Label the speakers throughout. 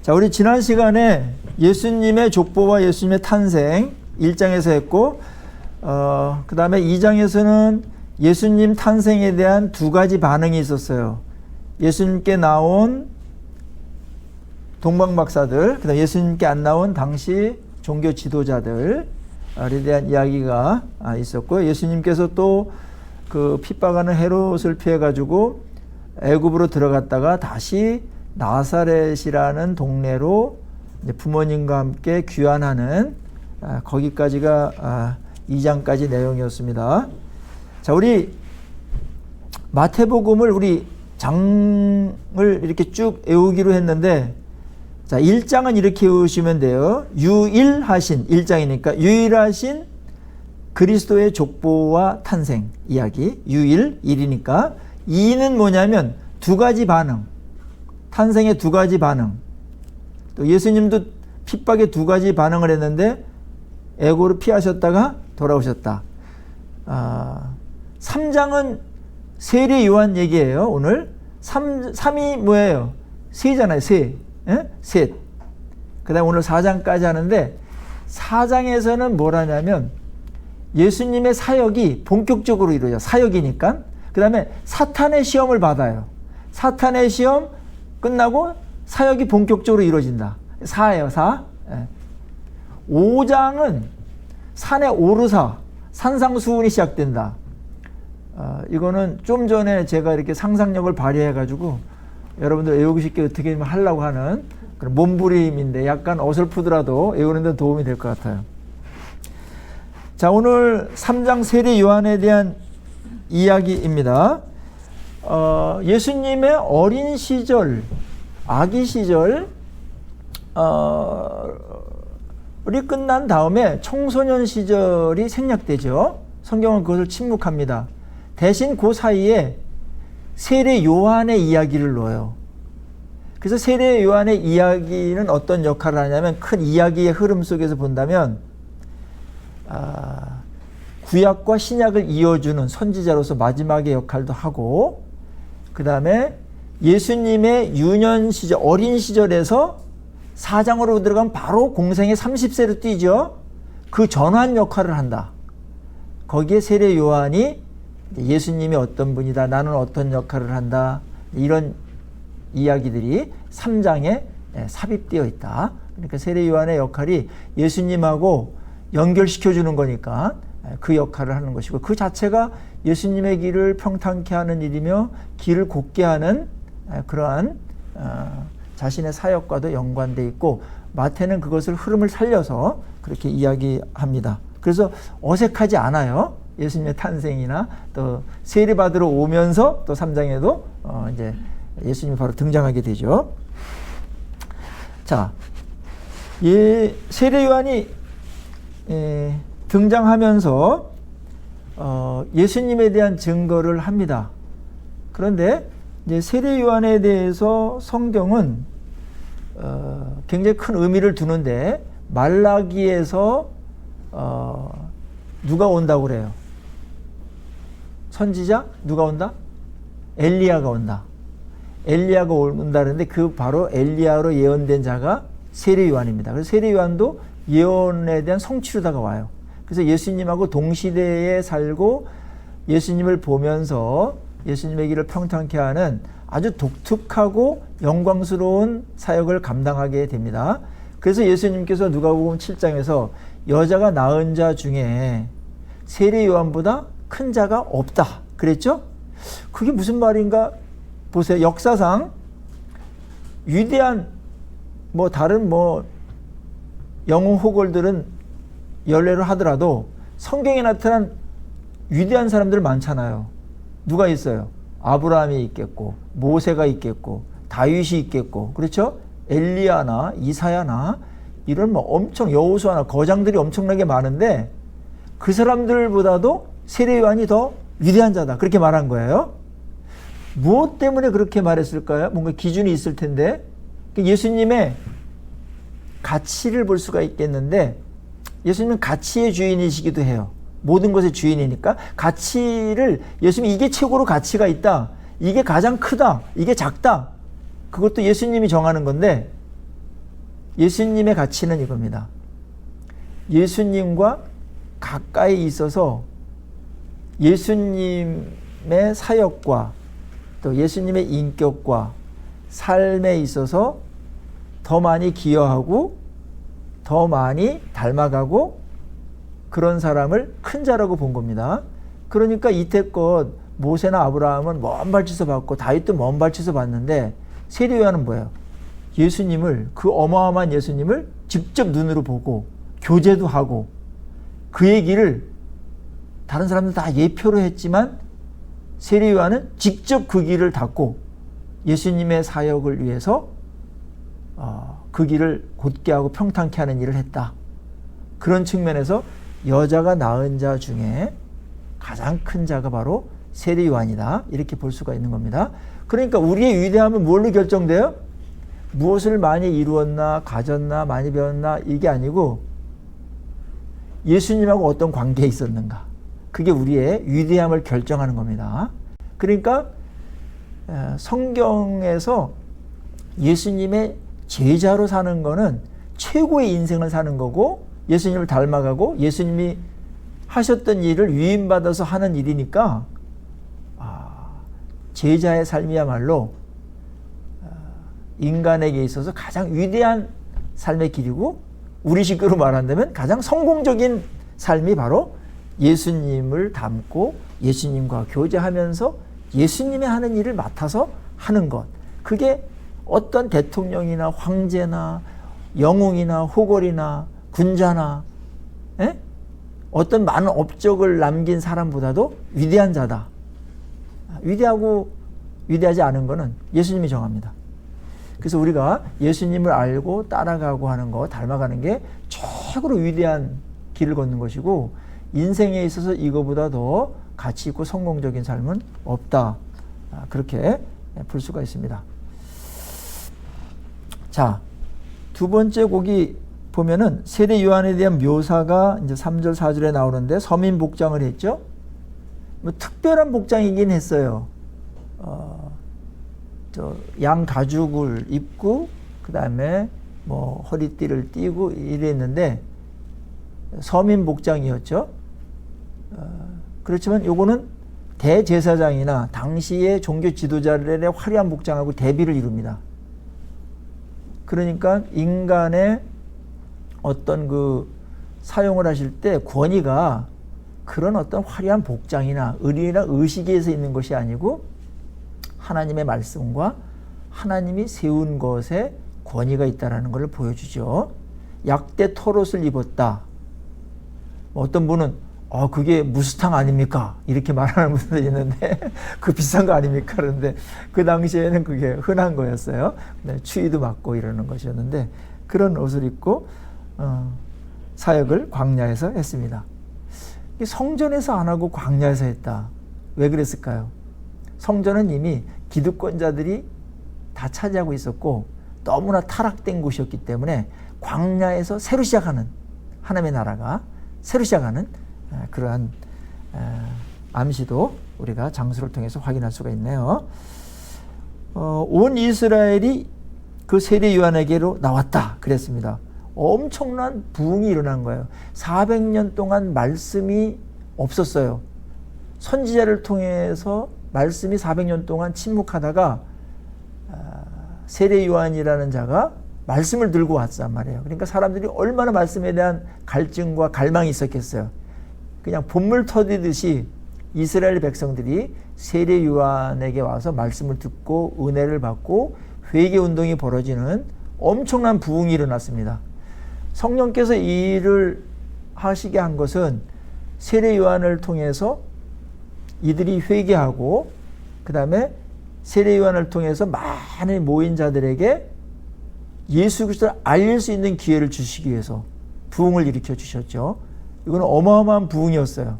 Speaker 1: 자, 우리 지난 시간에 예수님의 족보와 예수님의 탄생 1장에서 했고, 그 다음에 2장에서는 예수님 탄생에 대한 두 가지 반응이 있었어요. 예수님께 나온 동방박사들, 그 다음에 예수님께 안 나온 당시 종교 지도자들에 대한 이야기가 있었고, 예수님께서 또 그 핍박하는 헤롯을 피해가지고 애굽으로 들어갔다가 다시 나사렛이라는 동네로 부모님과 함께 귀환하는 거기까지가 2장까지 내용이었습니다. 자, 우리 마태복음을 우리 장을 이렇게 쭉 외우기로 했는데, 자, 1장은 이렇게 외우시면 돼요. 유일하신, 1장이니까 유일하신 그리스도의 족보와 탄생 이야기, 유일, 1이니까 2는 뭐냐면 두 가지 반응, 탄생의 두 가지 반응. 또 예수님도 핍박의 두 가지 반응을 했는데 애고를 피하셨다가 돌아오셨다. 3장은 세례 요한 얘기예요. 오늘 3이 뭐예요? 세잖아요. 세. 예? 셋. 그 다음에 오늘 4장까지 하는데 4장에서는 뭘 하냐면 예수님의 사역이 본격적으로 이루어져. 사역이니까. 그 다음에 사탄의 시험을 받아요. 사탄의 시험 끝나고 사역이 본격적으로 이루어진다. 4예요. 4. 예. 5장은 산의 오르사, 산상수훈이 시작된다. 이거는 좀 전에 제가 이렇게 상상력을 발휘해가지고 여러분들 외우기 쉽게 어떻게 하려고 하는 그런 몸부림인데 약간 어설프더라도 외우는 데 도움이 될 것 같아요. 자, 오늘 3장 세례 요한에 대한 이야기입니다. 예수님의 어린 시절, 아기 시절, 우리 끝난 다음에 청소년 시절이 생략되죠. 성경은 그것을 침묵합니다. 대신 그 사이에 세례 요한의 이야기를 넣어요. 그래서 세례 요한의 이야기는 어떤 역할을 하냐면 큰 이야기의 흐름 속에서 본다면 구약과 신약을 이어주는 선지자로서 마지막의 역할도 하고, 그 다음에 예수님의 유년 시절, 어린 시절에서 4장으로 들어가면 바로 공생의 30세로 뛰죠. 그 전환 역할을 한다. 거기에 세례 요한이 예수님이 어떤 분이다, 나는 어떤 역할을 한다, 이런 이야기들이 3장에 삽입되어 있다. 그러니까 세례 요한의 역할이 예수님하고 연결시켜 주는 거니까 그 역할을 하는 것이고, 그 자체가 예수님의 길을 평탄케 하는 일이며 길을 곱게 하는 그러한 자신의 사역과도 연관되어 있고, 마태는 그것을 흐름을 살려서 그렇게 이야기합니다. 그래서 어색하지 않아요. 예수님의 탄생이나 또 세례받으러 오면서 또 3장에도 이제 예수님이 바로 등장하게 되죠. 자, 세례 요한이 등장하면서 예수님에 대한 증거를 합니다. 그런데 이제 세례 요한에 대해서 성경은 굉장히 큰 의미를 두는데, 말라기에서 누가 온다고 그래요? 선지자? 누가 온다? 엘리야가 온다. 엘리야가 온다 그러는데 그 바로 엘리야로 예언된 자가 세례 요한입니다. 그래서 세례 요한도 예언에 대한 성취로 다가와요. 그래서 예수님하고 동시대에 살고 예수님을 보면서 예수님의 길을 평탄케 하는 아주 독특하고 영광스러운 사역을 감당하게 됩니다. 그래서 예수님께서 누가복음 7장에서 여자가 낳은 자 중에 세례 요한보다 큰 자가 없다 그랬죠? 그게 무슨 말인가 보세요. 역사상 위대한 다른 영웅 호걸들은 연례로 하더라도 성경에 나타난 위대한 사람들 많잖아요. 누가 있어요? 아브라함이 있겠고, 모세가 있겠고, 다윗이 있겠고, 그렇죠? 엘리야나 이사야나 이런 엄청 여호수아나 거장들이 엄청나게 많은데 그 사람들보다도 세례 요한이 더 위대한 자다, 그렇게 말한 거예요. 무엇 때문에 그렇게 말했을까요? 뭔가 기준이 있을 텐데, 예수님의 가치를 볼 수가 있겠는데, 예수님은 가치의 주인이시기도 해요. 모든 것의 주인이니까 가치를, 예수님이 이게 최고로 가치가 있다, 이게 가장 크다, 이게 작다, 그것도 예수님이 정하는 건데, 예수님의 가치는 이겁니다. 예수님과 가까이 있어서 예수님의 사역과 또 예수님의 인격과 삶에 있어서 더 많이 기여하고 더 많이 닮아가고 그런 사람을 큰 자라고 본 겁니다. 그러니까 이태껏 모세나 아브라함은 먼 발치서 봤고 다윗도 먼 발치서 봤는데 세례 요한은 뭐예요? 예수님을, 그 어마어마한 예수님을 직접 눈으로 보고 교제도 하고 그 얘기를 다른 사람들 다 예표로 했지만 세례 요한은 직접 그 길을 닫고 예수님의 사역을 위해서 그 길을 곧게 하고 평탄케 하는 일을 했다. 그런 측면에서 여자가 낳은 자 중에 가장 큰 자가 바로 세례 요한이다. 이렇게 볼 수가 있는 겁니다. 그러니까 우리의 위대함은 뭘로 결정돼요? 무엇을 많이 이루었나, 가졌나, 많이 배웠나 이게 아니고 예수님하고 어떤 관계에 있었는가. 그게 우리의 위대함을 결정하는 겁니다. 그러니까 성경에서 예수님의 제자로 사는 거는 최고의 인생을 사는 거고 예수님을 닮아가고 예수님이 하셨던 일을 위임받아서 하는 일이니까 제자의 삶이야말로 인간에게 있어서 가장 위대한 삶의 길이고 우리식으로 말한다면 가장 성공적인 삶이 바로 예수님을 닮고 예수님과 교제하면서 예수님이 하는 일을 맡아서 하는 것. 그게 어떤 대통령이나 황제나 영웅이나 호걸이나 군자나 어떤 많은 업적을 남긴 사람보다도 위대한 자다. 위대하고 위대하지 않은 것은 예수님이 정합니다. 그래서 우리가 예수님을 알고 따라가고 하는 거, 닮아가는 게 최고로 위대한 길을 걷는 것이고 인생에 있어서 이거보다 더 가치 있고 성공적인 삶은 없다. 그렇게 볼 수가 있습니다. 자, 두 번째 거기 보면은 세례 요한에 대한 묘사가 이제 3절, 4절에 나오는데 서민 복장을 했죠. 뭐 특별한 복장이긴 했어요. 양 가죽을 입고 그 다음에 뭐 허리띠를 띠고 이랬는데 서민 복장이었죠. 그렇지만 요거는 대제사장이나 당시의 종교 지도자들의 화려한 복장하고 대비를 이룹니다. 그러니까 인간의 어떤 그 사용을 하실 때 권위가 그런 어떤 화려한 복장이나 의리나 의식에서 있는 것이 아니고 하나님의 말씀과 하나님이 세운 것에 권위가 있다는 것을 보여주죠. 약대 털옷을 입었다. 어떤 분은 그게 무스탕 아닙니까? 이렇게 말하는 분도 있는데 그 비싼 거 아닙니까? 그런데 그 당시에는 그게 흔한 거였어요. 추위도 맞고 이러는 것이었는데 그런 옷을 입고 사역을 광야에서 했습니다. 성전에서 안 하고 광야에서 했다. 왜 그랬을까요? 성전은 이미 기득권자들이 다 차지하고 있었고 너무나 타락된 곳이었기 때문에 광야에서 새로 시작하는 하나님의 나라가 새로 시작하는 그러한 암시도 우리가 장수를 통해서 확인할 수가 있네요. 온 이스라엘이 그 세례 요한에게로 나왔다 그랬습니다. 엄청난 부흥이 일어난 거예요. 400년 동안 말씀이 없었어요. 선지자를 통해서 말씀이 400년 동안 침묵하다가 세례 요한이라는 자가 말씀을 들고 왔단 말이에요. 그러니까 사람들이 얼마나 말씀에 대한 갈증과 갈망이 있었겠어요. 그냥 봇물 터지듯이 이스라엘 백성들이 세례 요한에게 와서 말씀을 듣고 은혜를 받고 회개 운동이 벌어지는 엄청난 부흥이 일어났습니다. 성령께서 이 일을 하시게 한 것은 세례 요한을 통해서 이들이 회개하고 그 다음에 세례 요한을 통해서 많은 모인 자들에게 예수 그리스도를 알릴 수 있는 기회를 주시기 위해서 부흥을 일으켜 주셨죠. 이거는 어마어마한 부흥이었어요.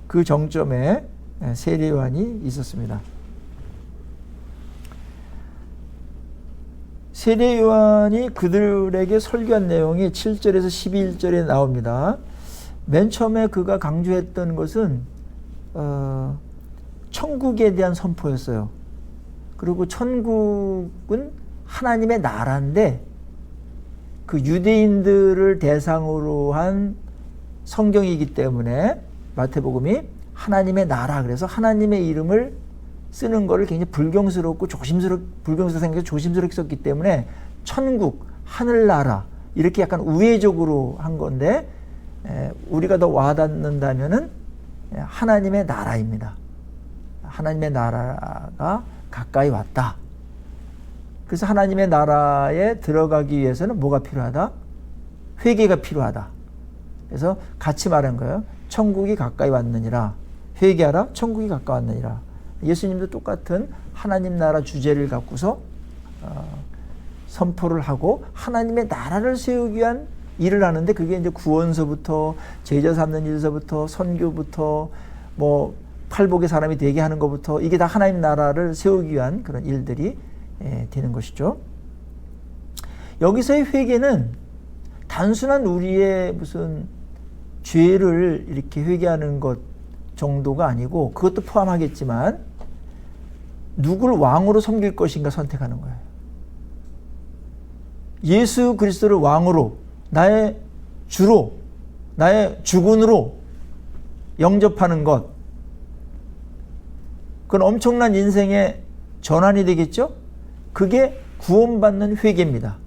Speaker 1: 그 정점에 세례 요한이 있었습니다. 세례 요한이 그들에게 설교한 내용이 7절에서 11절에 나옵니다. 맨 처음에 그가 강조했던 것은 천국에 대한 선포였어요. 그리고 천국은 하나님의 나라인데 그 유대인들을 대상으로 한 성경이기 때문에 마태복음이 하나님의 나라, 그래서 하나님의 이름을 쓰는 거를 굉장히 불경스럽고 불경스럽게 생겨서 조심스럽게 썼기 때문에 천국, 하늘나라 이렇게 약간 우회적으로 한 건데, 우리가 더 와닿는다면은 하나님의 나라입니다. 하나님의 나라가 가까이 왔다. 그래서 하나님의 나라에 들어가기 위해서는 뭐가 필요하다? 회개가 필요하다. 그래서 같이 말한 거예요. 천국이 가까이 왔느니라. 회개하라. 천국이 가까이 왔느니라. 예수님도 똑같은 하나님 나라 주제를 갖고서 선포를 하고 하나님의 나라를 세우기 위한 일을 하는데, 그게 이제 구원서부터 제자 삼는 일서부터 선교부터 뭐 팔복의 사람이 되게 하는 것부터 이게 다 하나님 나라를 세우기 위한 그런 일들이 되는 것이죠. 여기서의 회개는 단순한 우리의 무슨 죄를 이렇게 회개하는 것 정도가 아니고, 그것도 포함하겠지만 누굴 왕으로 섬길 것인가 선택하는 거예요. 예수 그리스도를 왕으로, 나의 주로, 나의 주군으로 영접하는 것, 그건 엄청난 인생의 전환이 되겠죠? 그게 구원받는 회개입니다.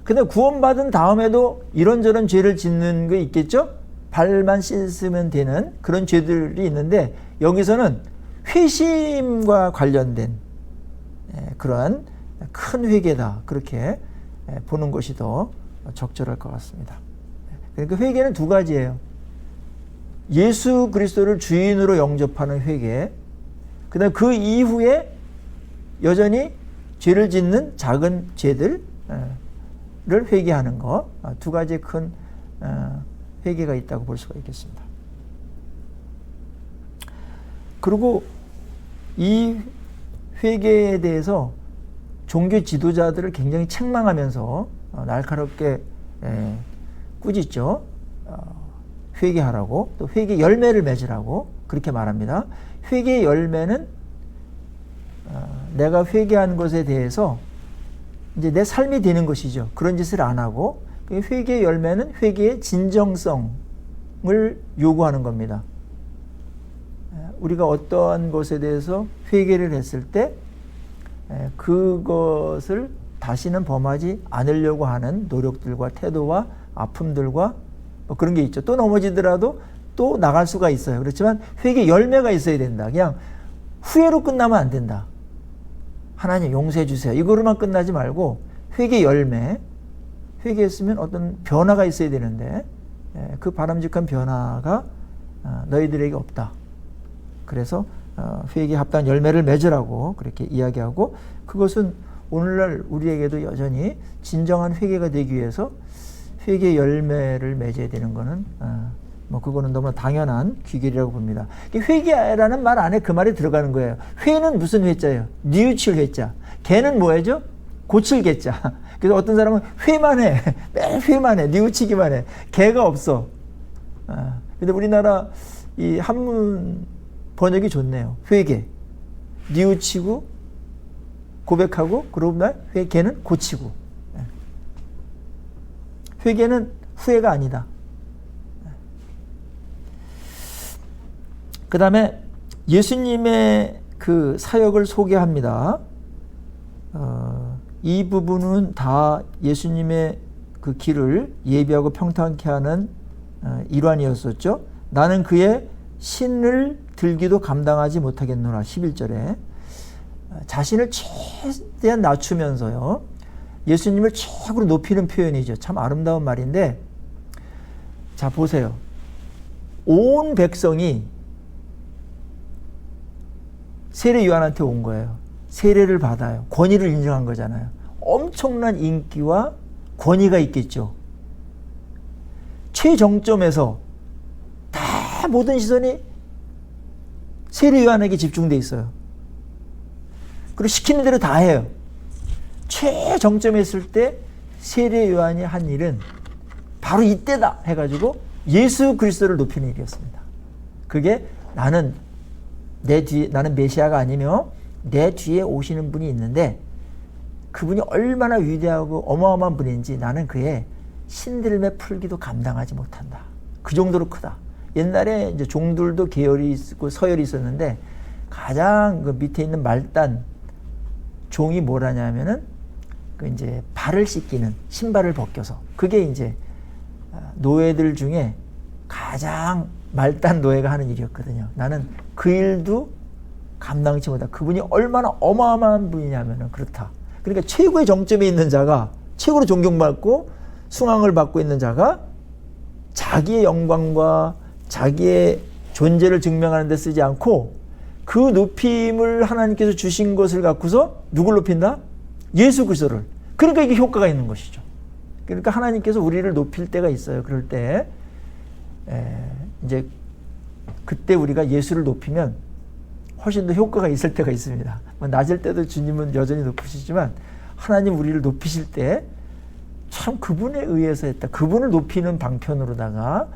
Speaker 1: 근데 구원받은 다음에도 이런저런 죄를 짓는 게 있겠죠? 발만 씻으면 되는 그런 죄들이 있는데, 여기서는 회심과 관련된 그런 큰 회개다, 그렇게 보는 것이 더 적절할 것 같습니다. 그러니까 회개는 두 가지예요. 예수 그리스도를 주인으로 영접하는 회개, 그 다음에 그 이후에 여전히 죄를 짓는 작은 죄들을 회개하는 것, 두 가지의 큰 회개가 있다고 볼 수가 있겠습니다. 그리고 이 회개에 대해서 종교 지도자들을 굉장히 책망하면서 날카롭게 꾸짖죠. 회개하라고, 또 회개 열매를 맺으라고 그렇게 말합니다. 회개의 열매는 내가 회개한 것에 대해서 이제 내 삶이 되는 것이죠. 그런 짓을 안 하고, 회개의 열매는 회개의 진정성을 요구하는 겁니다. 우리가 어떠한 것에 대해서 회개를 했을 때 그것을 다시는 범하지 않으려고 하는 노력들과 태도와 아픔들과 뭐 그런 게 있죠. 또 넘어지더라도 또 나갈 수가 있어요. 그렇지만 회개 열매가 있어야 된다. 그냥 후회로 끝나면 안 된다. 하나님 용서해 주세요, 이거로만 끝나지 말고 회개 열매, 회개했으면 어떤 변화가 있어야 되는데 그 바람직한 변화가 너희들에게 없다. 그래서 회개에 합당한 열매를 맺으라고 그렇게 이야기하고, 그것은 오늘날 우리에게도 여전히 진정한 회개가 되기 위해서 회개의 열매를 맺어야 되는 것은 뭐 그거는 너무나 당연한 귀결이라고 봅니다. 회개라는 말 안에 그 말이 들어가는 거예요. 회는 무슨 회자예요? 뉘우칠 회자. 개는 뭐예요? 고칠 개자. 그래서 어떤 사람은 회만 해. 매일 회만 해. 뉘우치기만 해. 개가 없어. 근데 우리나라 이 한문 번역이 좋네요. 회개. 뉘우치고 고백하고, 그러고 날 개는 고치고. 회개는 후회가 아니다. 그 다음에 예수님의 그 사역을 소개합니다. 이 부분은 다 예수님의 그 길을 예비하고 평탄케 하는 일환이었었죠. 나는 그의 신을 들기도 감당하지 못하겠노라. 11절에 자신을 최대한 낮추면서요, 예수님을 최고로 높이는 표현이죠. 참 아름다운 말인데, 자 보세요. 온 백성이 세례 요한한테 온 거예요. 세례를 받아요. 권위를 인정한 거잖아요. 엄청난 인기와 권위가 있겠죠. 최정점에서 다 모든 시선이 세례 요한에게 집중돼 있어요. 그리고 시키는 대로 다 해요. 최정점에 있을 때 세례 요한이 한 일은 바로 이때다 해가지고 예수 그리스도를 높이는 일이었습니다. 그게 나는 메시아가 아니며 내 뒤에 오시는 분이 있는데 그분이 얼마나 위대하고 어마어마한 분인지 나는 그의 신들매 풀기도 감당하지 못한다. 그 정도로 크다. 옛날에 이제 종들도 계열이 있고 서열이 있었는데 가장 그 밑에 있는 말단 종이 뭐라냐면은 그 이제 발을 씻기는 신발을 벗겨서 그게 이제 노예들 중에 가장 말단 노예가 하는 일이었거든요. 나는 그 일도 감당치 못하다. 그분이 얼마나 어마어마한 분이냐면은 그렇다. 그러니까 최고의 정점에 있는 자가 최고로 존경받고 숭앙을 받고 있는 자가 자기의 영광과 자기의 존재를 증명하는 데 쓰지 않고 그 높임을 하나님께서 주신 것을 갖고서 누굴 높인다? 예수 그리스도를. 그러니까 이게 효과가 있는 것이죠. 그러니까 하나님께서 우리를 높일 때가 있어요. 그럴 때 이제 그때 우리가 예수를 높이면 훨씬 더 효과가 있을 때가 있습니다. 낮을 때도 주님은 여전히 높으시지만 하나님 우리를 높이실 때 참 그분에 의해서 했다. 그분을 높이는 방편으로다가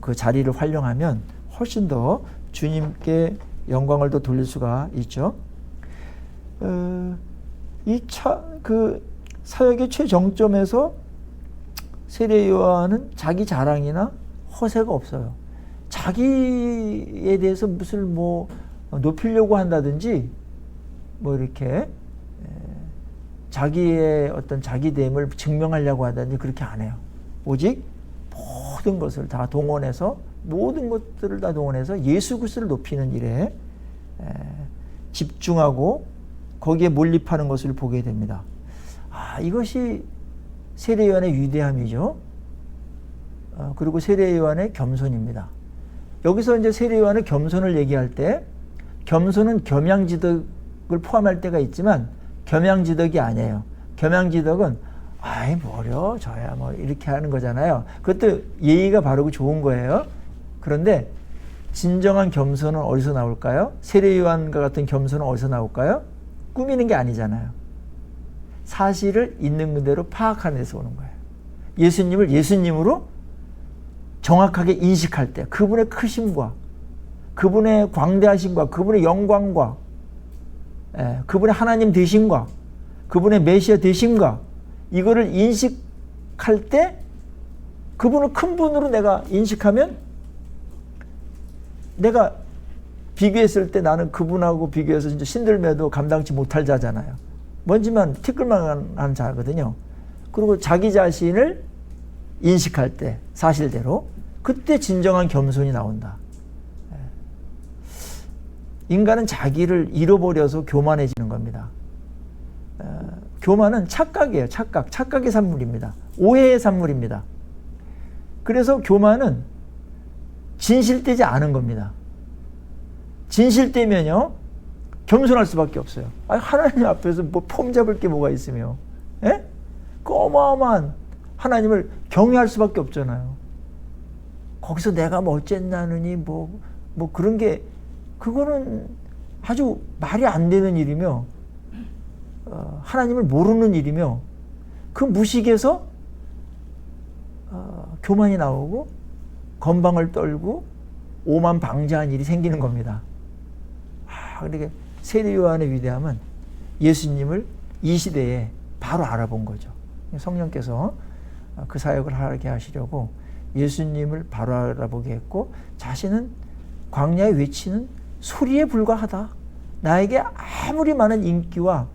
Speaker 1: 그 자리를 활용하면 훨씬 더 주님께 영광을 더 돌릴 수가 있죠. 그 사역의 최정점에서 세례 요한은 자기 자랑이나 허세가 없어요. 자기에 대해서 무슨 뭐 높이려고 한다든지 뭐 이렇게 자기의 어떤 자기됨을 증명하려고 하다든지 그렇게 안 해요. 오직 모든 것을 다 동원해서 모든 것들을 다 동원해서 예수 그리스도를 높이는 일에 집중하고 거기에 몰입하는 것을 보게 됩니다. 이것이 세례 요한의 위대함이죠. 그리고 세례 요한의 겸손입니다. 여기서 이제 세례 요한의 겸손을 얘기할 때 겸손은 겸양지덕을 포함할 때가 있지만 겸양지덕이 아니에요. 겸양지덕은 아이 뭐려 저야 뭐 이렇게 하는 거잖아요. 그것도 예의가 바르고 좋은 거예요. 그런데 진정한 겸손은 어디서 나올까요? 세례 요한과 같은 겸손은 어디서 나올까요? 꾸미는 게 아니잖아요. 사실을 있는 그대로 파악하는 데서 오는 거예요. 예수님을 예수님으로 정확하게 인식할 때 그분의 크심과 그분의 광대하심과 그분의 영광과 그분의 하나님 되심과 그분의 메시아 되심과 이거를 인식할 때 그분을 큰 분으로 내가 인식하면 내가 비교했을 때 나는 그분하고 비교해서 진짜 신들매도 감당치 못할 자잖아요. 뭔지만 티끌만한 자거든요. 그리고 자기 자신을 인식할 때 사실대로 그때 진정한 겸손이 나온다. 인간은 자기를 잃어버려서 교만해지는 겁니다. 교만은 착각이에요. 착각의 산물입니다. 오해의 산물입니다. 그래서 교만은 진실되지 않은 겁니다. 진실되면요 겸손할 수밖에 없어요. 하나님 앞에서 뭐 폼 잡을 게 뭐가 있으며, 그 어마어마한 하나님을 경외할 수밖에 없잖아요. 거기서 내가 뭐 어쨌나느니 뭐 그런 게 그거는 아주 말이 안 되는 일이며 하나님을 모르는 일이며 그 무식에서 교만이 나오고 건방을 떨고 오만 방자한 일이 생기는 겁니다. 그러니까 세례 요한의 위대함은 예수님을 이 시대에 바로 알아본 거죠. 성령께서 그 사역을 하게 하시려고 예수님을 바로 알아보게 했고 자신은 광야에 외치는 소리에 불과하다. 나에게 아무리 많은 인기와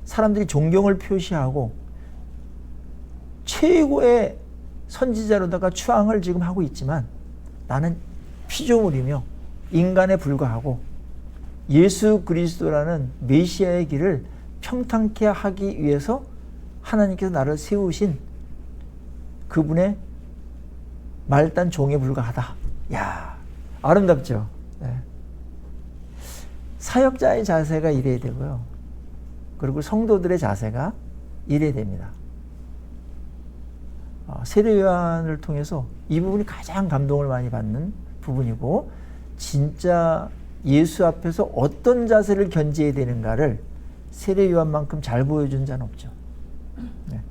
Speaker 1: 사람들이 존경을 표시하고 최고의 선지자로다가 추앙을 지금 하고 있지만 나는 피조물이며 인간에 불과하고 예수 그리스도라는 메시아의 길을 평탄케 하기 위해서 하나님께서 나를 세우신 그분의 말단 종에 불과하다. 야, 아름답죠? 네. 사역자의 자세가 이래야 되고요. 그리고 성도들의 자세가 이래야 됩니다. 세례 요한을 통해서 이 부분이 가장 감동을 많이 받는 부분이고 진짜 예수 앞에서 어떤 자세를 견지해야 되는가를 세례 요한만큼 잘 보여준 자는 없죠. 네.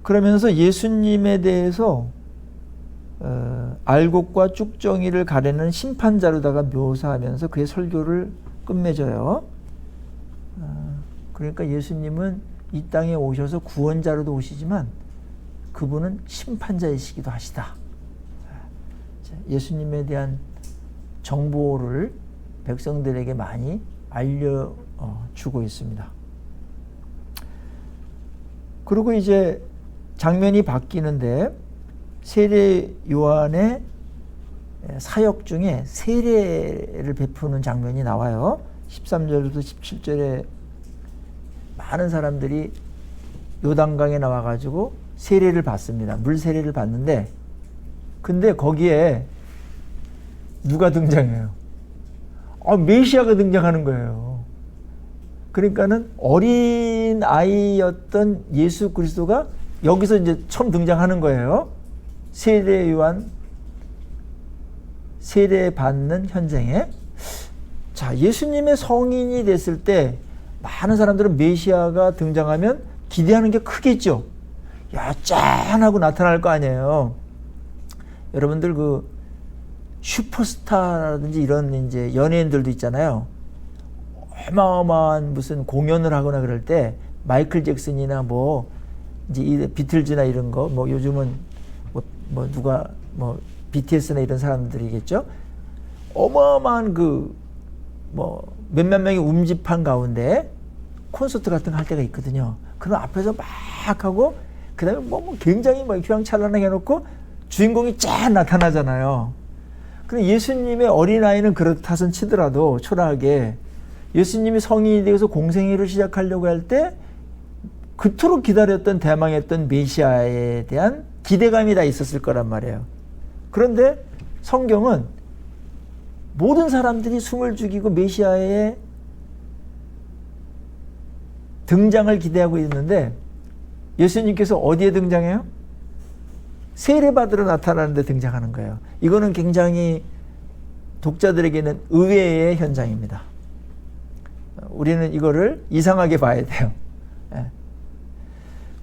Speaker 1: 그러면서 예수님에 대해서 알곡과 쭉정이를 가르는 심판자로다가 묘사하면서 그의 설교를 끝맺어요. 그러니까 예수님은 이 땅에 오셔서 구원자로도 오시지만 그분은 심판자이시기도 하시다. 예수님에 대한 정보를 백성들에게 많이 알려주고 있습니다. 그리고 이제 장면이 바뀌는데 세례 요한의 사역 중에 세례를 베푸는 장면이 나와요. 13절부터 17절에 많은 사람들이 요단강에 나와가지고 세례를 받습니다. 물 세례를 받는데 근데 거기에 누가 등장해요? 메시아가 등장하는 거예요. 그러니까는 어린 아이였던 예수 그리스도가 여기서 이제 처음 등장하는 거예요. 세례 요한 세례 받는 현장에. 자, 예수님의 성인이 됐을 때 많은 사람들은 메시아가 등장하면 기대하는 게 크겠죠. 야, 짠! 하고 나타날 거 아니에요. 여러분들 그 슈퍼스타라든지 이런 이제 연예인들도 있잖아요. 어마어마한 무슨 공연을 하거나 그럴 때 마이클 잭슨이나 뭐 이제 이 비틀즈나 이런 거 뭐 요즘은 뭐 누가 뭐 BTS나 이런 사람들이겠죠. 어마어마한 그 뭐 몇몇 명이 움집한 가운데 콘서트 같은 거 할 때가 있거든요. 그럼 앞에서 막 하고 그다음에 뭐 굉장히 뭐 휘황찬란하게 해놓고 주인공이 쫙 나타나잖아요. 그럼 예수님의 어린아이는 그렇다선 치더라도 초라하게 예수님이 성인이 되어서 공생애를 시작하려고 할 때 그토록 기다렸던 대망했던 메시아에 대한 기대감이 다 있었을 거란 말이에요. 그런데 성경은 모든 사람들이 숨을 죽이고 메시아의 등장을 기대하고 있는데 예수님께서 어디에 등장해요? 세례받으러 나타나는데 등장하는 거예요. 이거는 굉장히 독자들에게는 의외의 현장입니다. 우리는 이거를 이상하게 봐야 돼요.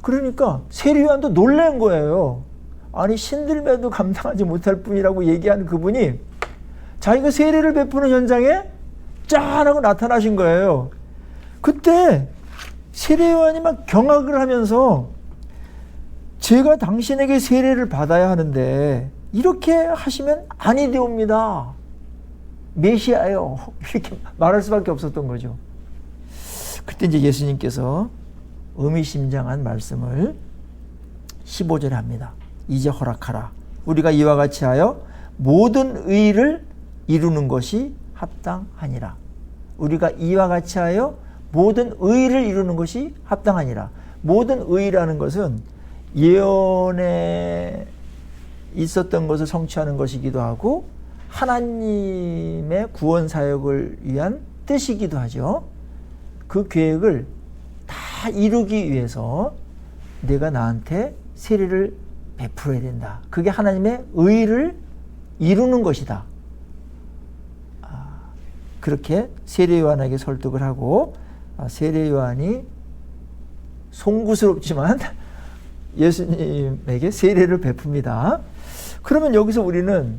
Speaker 1: 그러니까 세례 요한도 놀란 거예요. 아니 신들매도 감당하지 못할 뿐이라고 얘기한 그분이 자기가 세례를 베푸는 현장에 짠 하고 나타나신 거예요. 그때 세례 요한이 막 경악을 하면서 제가 당신에게 세례를 받아야 하는데 이렇게 하시면 아니 되옵니다. 메시아예요. 이렇게 말할 수밖에 없었던 거죠. 그때 이제 예수님께서 의미심장한 말씀을 15절에 합니다. 이제 허락하라. 우리가 이와 같이 하여 모든 의를 이루는 것이 합당하니라. 우리가 이와 같이 하여 모든 의를 이루는 것이 합당하니라. 모든 의라는 것은 예언에 있었던 것을 성취하는 것이기도 하고 하나님의 구원 사역을 위한 뜻이기도 하죠. 그 계획을 다 이루기 위해서 내가 나한테 세례를 베풀어야 된다. 그게 하나님의 의를 이루는 것이다. 그렇게 세례 요한에게 설득을 하고 세례 요한이 송구스럽지만 예수님에게 세례를 베풉니다. 그러면 여기서 우리는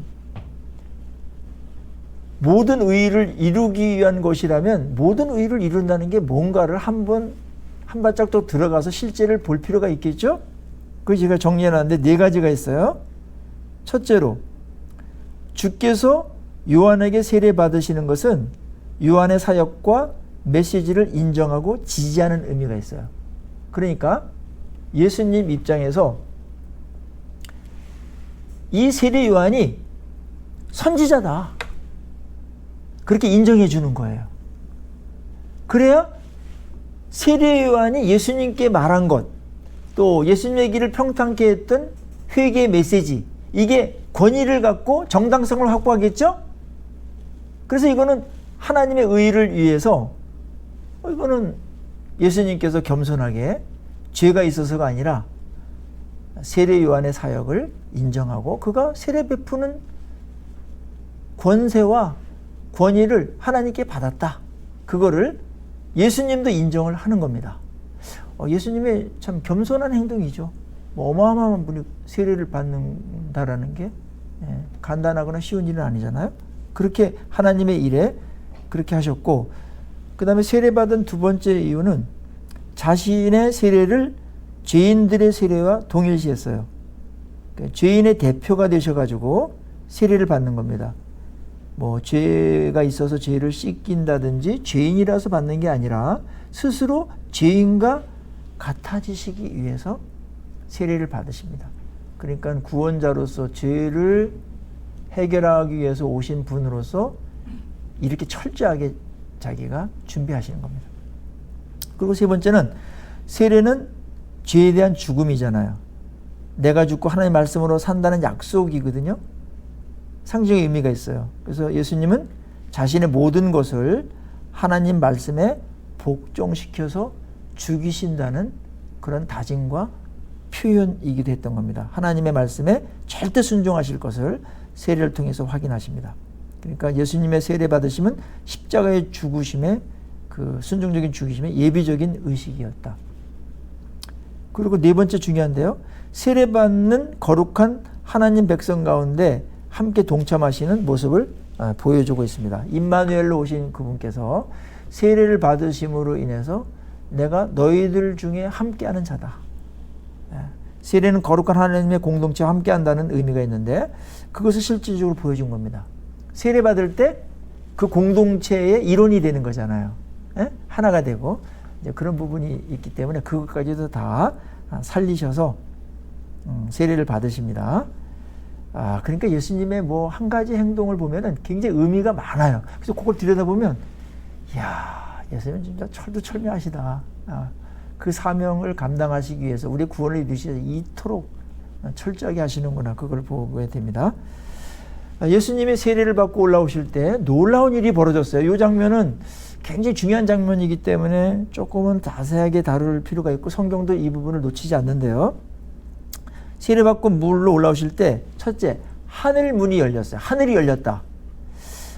Speaker 1: 모든 의를 이루기 위한 것이라면 모든 의를 이룬다는 게 뭔가를 한 발짝 더 들어가서 실제를 볼 필요가 있겠죠? 그래서 제가 정리해놨는데 4가지가 있어요. 첫째로 주께서 요한에게 세례 받으시는 것은 요한의 사역과 메시지를 인정하고 지지하는 의미가 있어요. 그러니까 예수님 입장에서 이 세례 요한이 선지자다. 그렇게 인정해 주는 거예요. 그래야 세례 요한이 예수님께 말한 것, 또 예수님의 길을 평탄케 했던 회개의 메시지, 이게 권위를 갖고 정당성을 확보하겠죠? 그래서 이거는 하나님의 의를 위해서 이거는 예수님께서 겸손하게 죄가 있어서가 아니라 세례 요한의 사역을 인정하고 그가 세례 베푸는 권세와 권위를 하나님께 받았다. 그거를 예수님도 인정을 하는 겁니다. 예수님의 참 겸손한 행동이죠. 뭐 어마어마한 분이 세례를 받는다라는 게 간단하거나 쉬운 일은 아니잖아요. 그렇게 하나님의 일에 그렇게 하셨고, 그 다음에 세례받은 두 번째 이유는 자신의 세례를 죄인들의 세례와 동일시했어요. 그러니까 죄인의 대표가 되셔가지고 세례를 받는 겁니다. 뭐 죄가 있어서 죄를 씻긴다든지 죄인이라서 받는 게 아니라 스스로 죄인과 같아지시기 위해서 세례를 받으십니다. 그러니까 구원자로서 죄를 해결하기 위해서 오신 분으로서 이렇게 철저하게 자기가 준비하시는 겁니다. 그리고 세 번째는 세례는 죄에 대한 죽음이잖아요. 내가 죽고 하나님의 말씀으로 산다는 약속이거든요. 상징의 의미가 있어요. 그래서 예수님은 자신의 모든 것을 하나님 말씀에 복종시켜서 죽이신다는 그런 다짐과 표현이기도 했던 겁니다. 하나님의 말씀에 절대 순종하실 것을 세례를 통해서 확인하십니다. 그러니까 예수님의 세례 받으심은 십자가의 죽으심의 그 순종적인 죽으심의 예비적인 의식이었다. 그리고 네 번째 중요한데요. 세례 받는 거룩한 하나님 백성 가운데 함께 동참하시는 모습을 보여주고 있습니다. 임마누엘로 오신 그분께서 세례를 받으심으로 인해서 내가 너희들 중에 함께하는 자다. 세례는 거룩한 하나님의 공동체와 함께한다는 의미가 있는데 그것을 실질적으로 보여준 겁니다. 세례 받을 때 그 공동체의 일원이 되는 거잖아요. 하나가 되고 이제 그런 부분이 있기 때문에 그것까지도 다 살리셔서 세례를 받으십니다. 그러니까 예수님의 뭐 한 가지 행동을 보면은 굉장히 의미가 많아요. 그래서 그걸 들여다보면, 이야, 예수님은 진짜 철두철미하시다. 그 사명을 감당하시기 위해서 우리 구원을 이루시기 위해서 이토록 철저하게 하시는구나. 그걸 보게 됩니다. 예수님의 세례를 받고 올라오실 때 놀라운 일이 벌어졌어요. 이 장면은 굉장히 중요한 장면이기 때문에 조금은 자세하게 다룰 필요가 있고 성경도 이 부분을 놓치지 않는데요. 세례받고 물로 올라오실 때 첫째, 하늘 문이 열렸어요. 하늘이 열렸다.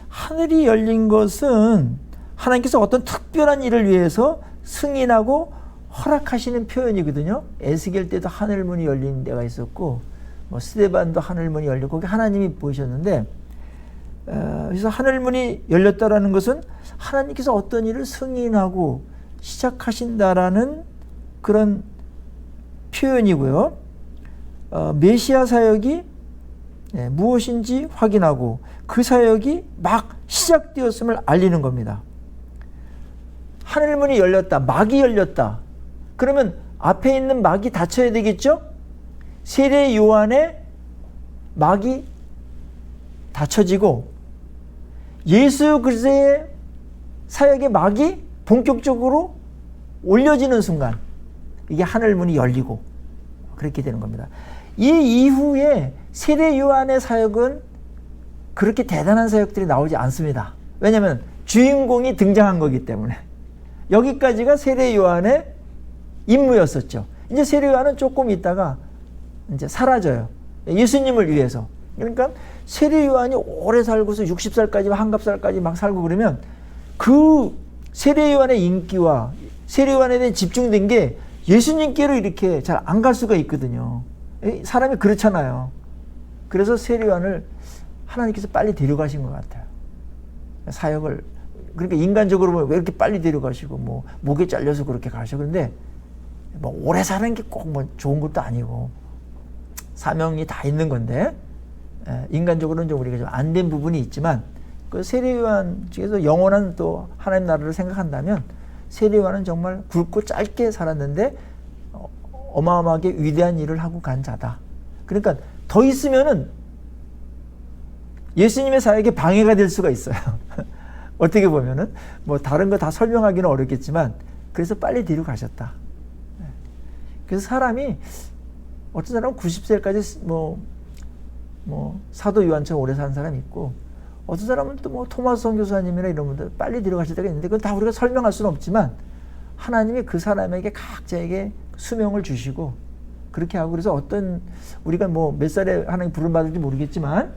Speaker 1: 하늘이 열린 것은 하나님께서 어떤 특별한 일을 위해서 승인하고 허락하시는 표현이거든요. 에스겔 때도 하늘 문이 열린 데가 있었고 뭐 스데반도 하늘 문이 열리고 거기 하나님이 보이셨는데 그래서 하늘 문이 열렸다라는 것은 하나님께서 어떤 일을 승인하고 시작하신다라는 그런 표현이고요. 메시아 사역이 무엇인지 확인하고 그 사역이 막 시작되었음을 알리는 겁니다. 하늘문이 열렸다. 막이 열렸다. 그러면 앞에 있는 막이 닫혀야 되겠죠? 세례 요한의 막이 닫혀지고 예수 그리스도의 사역의 막이 본격적으로 올려지는 순간 이게 하늘문이 열리고 그렇게 되는 겁니다. 이 이후에 세례 요한의 사역은 그렇게 대단한 사역들이 나오지 않습니다. 왜냐하면 주인공이 등장한 거기 때문에. 여기까지가 세례 요한의 임무였었죠. 이제 세례 요한은 조금 있다가 이제 사라져요. 예수님을 위해서. 그러니까 세례 요한이 오래 살고서 60살까지 한갑살까지 막 살고 그러면 그 세례 요한의 인기와 세례 요한에 대해 집중된 게 예수님께로 이렇게 잘 안 갈 수가 있거든요. 사람이 그렇잖아요. 그래서 세례 요한을 하나님께서 빨리 데려가신 것 같아요. 사역을. 그러니까 인간적으로 보면 왜 이렇게 빨리 데려가시고 뭐 목에 잘려서 그렇게 가셔. 그런데 뭐 오래 사는 게 꼭 뭐 좋은 것도 아니고 사명이 다 있는 건데 인간적으로는 좀 우리가 좀 안 된 부분이 있지만 그 세례 요한 중에서 영원한 또 하나님 나라를 생각한다면 세례 요한은 정말 굵고 짧게 살았는데 어마어마하게 위대한 일을 하고 간 자다. 그러니까 더 있으면은 예수님의 사역에 방해가 될 수가 있어요. 어떻게 보면은 뭐 다른 거 다 설명하기는 어렵겠지만 그래서 빨리 뒤로 가셨다. 그래서 사람이 어떤 사람은 90세까지 뭐 사도 요한처럼 오래 사는 사람이 있고 어떤 사람은 또 뭐 토마스 선교사님이나 이런 분들 빨리 뒤로 가실 때가 있는데 그건 다 우리가 설명할 수는 없지만 하나님이 그 사람에게 각자에게 수명을 주시고 그렇게 하고 그래서 어떤 우리가 뭐 몇 살에 하나님 부름 받을지 모르겠지만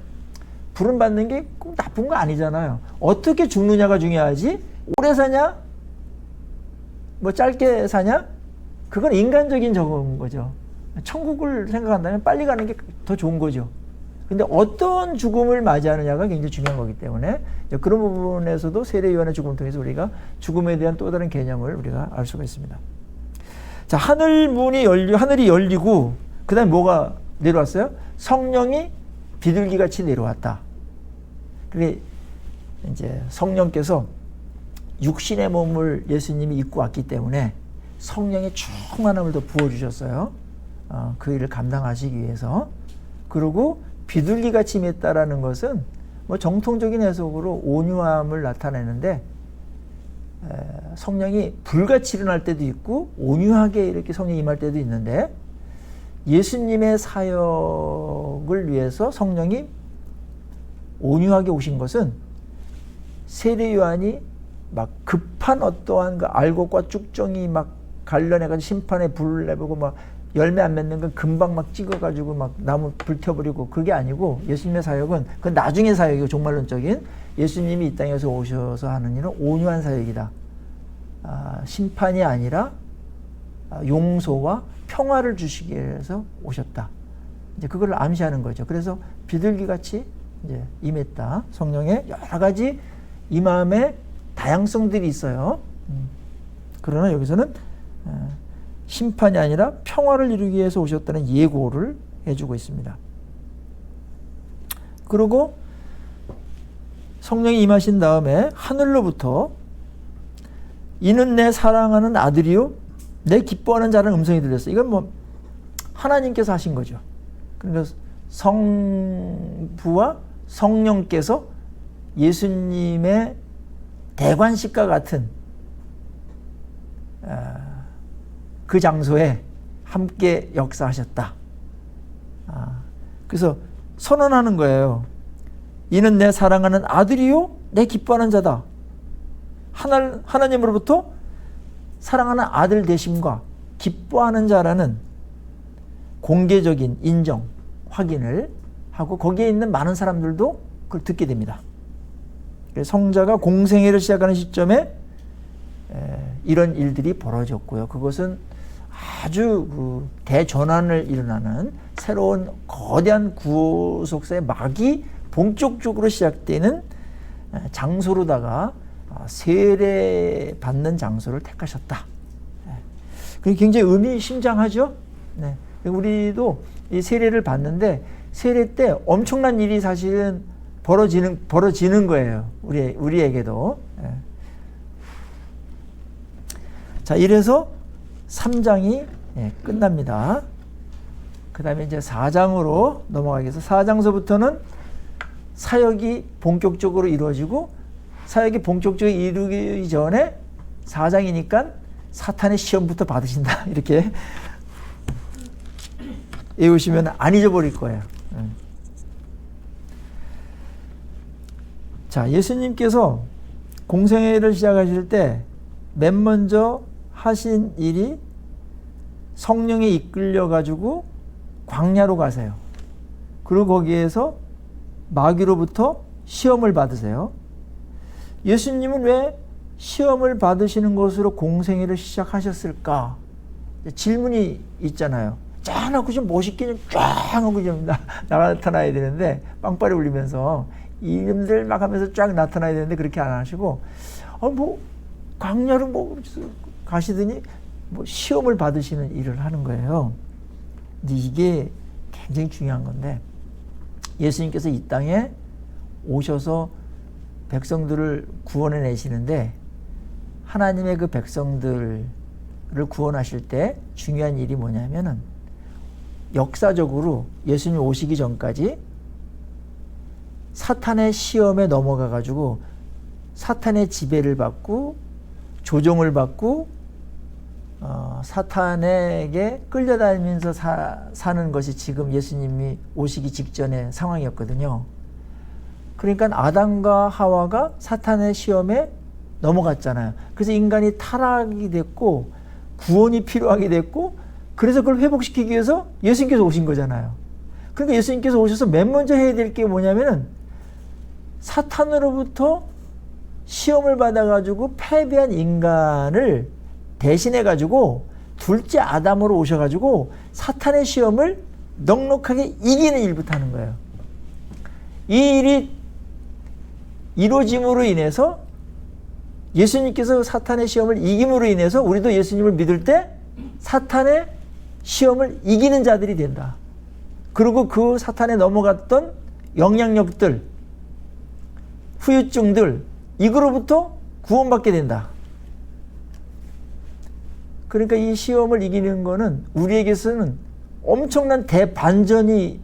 Speaker 1: 부름 받는 게 꼭 나쁜 거 아니잖아요. 어떻게 죽느냐가 중요하지 오래 사냐 뭐 짧게 사냐 그건 인간적인 적은 거죠. 천국을 생각한다면 빨리 가는 게 더 좋은 거죠. 근데 어떤 죽음을 맞이하느냐가 굉장히 중요한 거기 때문에 그런 부분에서도 세례 요한의 죽음을 통해서 우리가 죽음에 대한 또 다른 개념을 우리가 알 수가 있습니다. 자, 하늘이 열리고 그 다음에 뭐가 내려왔어요? 성령이 비둘기같이 내려왔다. 그게 이제 성령께서 육신의 몸을 예수님이 입고 왔기 때문에 성령의 충만함을 더 부어주셨어요. 그 일을 감당하시기 위해서. 그리고 비둘기같이 임했다라는 것은 뭐 정통적인 해석으로 온유함을 나타내는데 성령이 불같이 일어날 때도 있고 온유하게 이렇게 성령이 임할 때도 있는데 예수님의 사역을 위해서 성령이 온유하게 오신 것은 세례 요한이 막 급한 어떠한 그 알곡과 쭉정이 막 관련해가지고 심판에 불을 내보고 막 열매 안 맺는 건 금방 막 찍어가지고 막 나무 불태워버리고 그게 아니고 예수님의 사역은 그 나중의 사역이고 종말론적인 예수님이 이 땅에서 오셔서 하는 일은 온유한 사역이다. 심판이 아니라 용서와 평화를 주시기 위해서 오셨다. 이제 그걸 암시하는 거죠. 그래서 비둘기같이 이제 임했다. 성령의 여러 가지 임함의 다양성들이 있어요. 그러나 여기서는 심판이 아니라 평화를 이루기 위해서 오셨다는 예고를 해주고 있습니다. 그리고 성령이 임하신 다음에 하늘로부터 이는 내 사랑하는 아들이요 내 기뻐하는 자라는 음성이 들렸어요. 이건 뭐 하나님께서 하신 거죠. 그러니까 성부와 성령께서 예수님의 대관식과 같은 그 장소에 함께 역사하셨다. 그래서 선언하는 거예요. 이는 내 사랑하는 아들이요 내 기뻐하는 자다. 하나님으로부터 사랑하는 아들 되심과 기뻐하는 자라는 공개적인 인정, 확인을 하고 거기에 있는 많은 사람들도 그걸 듣게 됩니다. 성자가 공생애를 시작하는 시점에 이런 일들이 벌어졌고요. 그것은 아주 대전환을 일어나는 새로운 거대한 구속사의 막이 본격적으로 시작되는 장소로다가 세례 받는 장소를 택하셨다. 그게 굉장히 의미심장하죠. 네. 우리도 이 세례를 받는데 세례 때 엄청난 일이 사실은 벌어지는 거예요. 우리에게도. 자, 이래서 3장이 끝납니다. 그 다음에 이제 4장으로 넘어가겠습니다. 4장서부터는 사역이 본격적으로 이루어지고 사역이 본격적으로 이루기 전에 4장이니까 사탄의 시험부터 받으신다. 이렇게 외우시면 안 잊어버릴 거예요. 자, 예수님께서 공생애를 시작하실 때 맨 먼저 하신 일이 성령에 이끌려 가지고 광야로 가세요. 그리고 거기에서 마귀로부터 시험을 받으세요. 예수님은 왜 시험을 받으시는 것으로 공생애를 시작하셨을까? 질문이 있잖아요. 짠 하고 좀 멋있게 쫙 하고 좀 나타나야 되는데 빵빠레 울리면서 이름들 막 하면서 쫙 나타나야 되는데 그렇게 안 하시고 뭐 광야로 뭐 가시더니 뭐 시험을 받으시는 일을 하는 거예요. 근데 이게 굉장히 중요한 건데 예수님께서 이 땅에 오셔서 백성들을 구원해 내시는데 하나님의 그 백성들을 구원하실 때 중요한 일이 뭐냐면은 역사적으로 예수님 오시기 전까지 사탄의 시험에 넘어가 가지고 사탄의 지배를 받고 조종을 받고 사탄에게 끌려다니면서 사는 것이 지금 예수님이 오시기 직전의 상황이었거든요. 그러니까 아담과 하와가 사탄의 시험에 넘어갔잖아요. 그래서 인간이 타락이 됐고 구원이 필요하게 됐고 그래서 그걸 회복시키기 위해서 예수님께서 오신 거잖아요. 그러니까 예수님께서 오셔서 맨 먼저 해야 될 게 뭐냐면은 사탄으로부터 시험을 받아가지고 패배한 인간을 대신해가지고 둘째 아담으로 오셔가지고 사탄의 시험을 넉넉하게 이기는 일부터 하는 거예요. 이 일이 이루어짐으로 인해서 예수님께서 사탄의 시험을 이김으로 인해서 우리도 예수님을 믿을 때 사탄의 시험을 이기는 자들이 된다. 그리고 그 사탄에 넘어갔던 영향력들, 후유증들, 이거로부터 구원받게 된다. 그러니까 이 시험을 이기는 거는 우리에게서는 엄청난 대반전이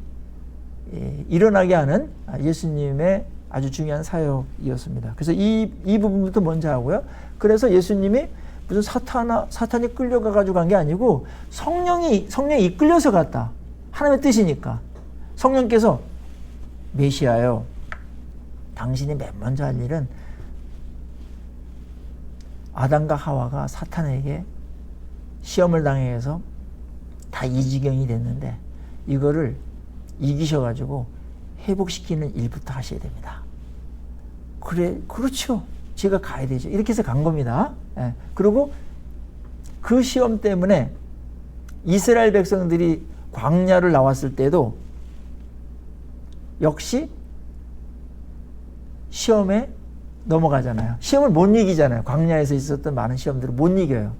Speaker 1: 일어나게 하는 예수님의 아주 중요한 사역이었습니다. 그래서 이 부분부터 먼저 하고요. 그래서 예수님이 무슨 사탄이 끌려가 가지고 간 게 아니고 성령이 이끌려서 갔다. 하나님의 뜻이니까. 성령께서 메시아요. 당신이 맨 먼저 할 일은 아담과 하와가 사탄에게 시험을 당해서 다 이 지경이 됐는데 이거를 이기셔가지고 회복시키는 일부터 하셔야 됩니다. 그래, 그렇죠. 제가 가야 되죠. 이렇게 해서 간 겁니다. 예. 그리고 그 시험 때문에 이스라엘 백성들이 광야를 나왔을 때도 역시 시험에 넘어가잖아요. 시험을 못 이기잖아요. 광야에서 있었던 많은 시험들을 못 이겨요.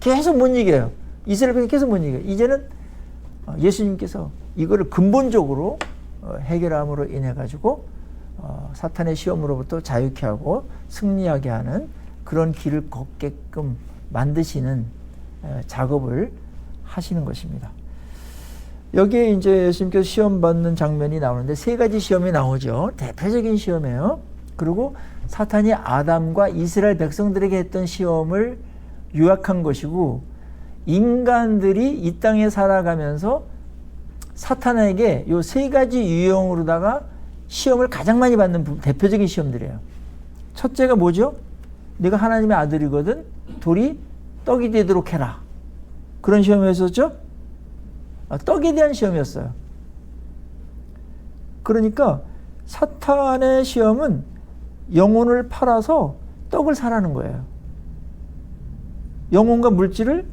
Speaker 1: 계속 못 이겨요. 이스라엘 백성이 계속 못 이겨요. 이제는 예수님께서 이거를 근본적으로 해결함으로 인해 가지고 사탄의 시험으로부터 자유케 하고 승리하게 하는 그런 길을 걷게끔 만드시는 작업을 하시는 것입니다. 여기에 이제 예수님께서 시험 받는 장면이 나오는데 세 가지 시험이 나오죠. 대표적인 시험이에요. 그리고 사탄이 아담과 이스라엘 백성들에게 했던 시험을 요약한 것이고, 인간들이 이 땅에 살아가면서 사탄에게 이 세 가지 유형으로다가 시험을 가장 많이 받는 대표적인 시험들이에요. 첫째가 뭐죠? 네가 하나님의 아들이거든 돌이 떡이 되도록 해라. 그런 시험이었었죠? 떡에 대한 시험이었어요. 그러니까 사탄의 시험은 영혼을 팔아서 떡을 사라는 거예요. 영혼과 물질을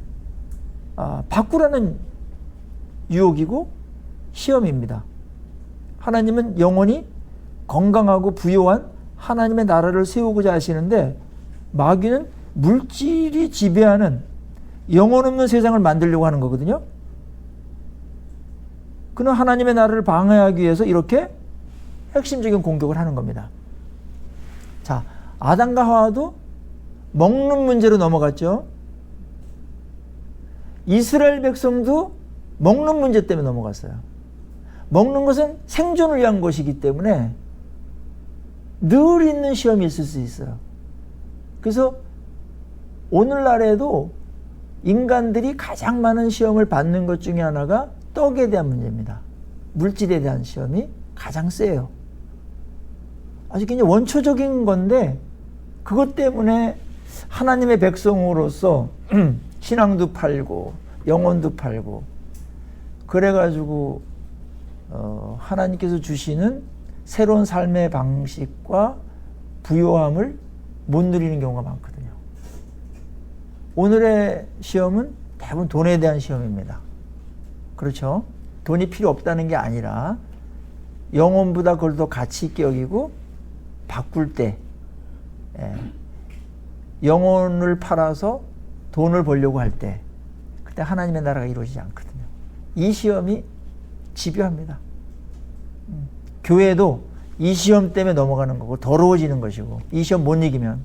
Speaker 1: 바꾸라는 유혹이고 시험입니다. 하나님은 영혼이 건강하고 부요한 하나님의 나라를 세우고자 하시는데 마귀는 물질이 지배하는 영혼 없는 세상을 만들려고 하는 거거든요. 그는 하나님의 나라를 방해하기 위해서 이렇게 핵심적인 공격을 하는 겁니다. 자, 아담과 하와도 먹는 문제로 넘어갔죠. 이스라엘 백성도 먹는 문제 때문에 넘어갔어요. 먹는 것은 생존을 위한 것이기 때문에 늘 있는 시험이 있을 수 있어요. 그래서 오늘날에도 인간들이 가장 많은 시험을 받는 것 중에 하나가 떡에 대한 문제입니다. 물질에 대한 시험이 가장 세요. 아주 굉장히 원초적인 건데 그것 때문에 하나님의 백성으로서 신앙도 팔고 영혼도 팔고 그래가지고 하나님께서 주시는 새로운 삶의 방식과 부요함을 못 누리는 경우가 많거든요. 오늘의 시험은 대부분 돈에 대한 시험입니다. 그렇죠? 돈이 필요 없다는 게 아니라 영혼보다 그걸 더 가치 있게 여기고 바꿀 때 영혼을 팔아서 돈을 벌려고 할 때 그때 하나님의 나라가 이루어지지 않거든요. 이 시험이 집요합니다. 교회도 이 시험 때문에 넘어가는 거고 더러워지는 것이고 이 시험 못 이기면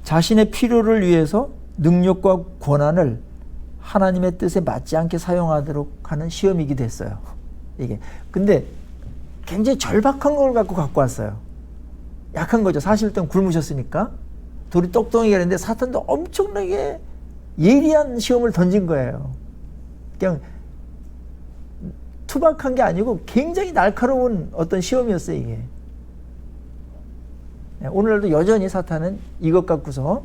Speaker 1: 자신의 필요를 위해서 능력과 권한을 하나님의 뜻에 맞지 않게 사용하도록 하는 시험이기도 했어요. 이게 근데 굉장히 절박한 걸 갖고 왔어요. 약한 거죠. 40일 동안 굶으셨으니까 돌이 똑똑하게 했는데 사탄도 엄청나게 예리한 시험을 던진 거예요. 그냥 투박한 게 아니고 굉장히 날카로운 어떤 시험이었어요, 이게. 오늘날도 여전히 사탄은 이것 갖고서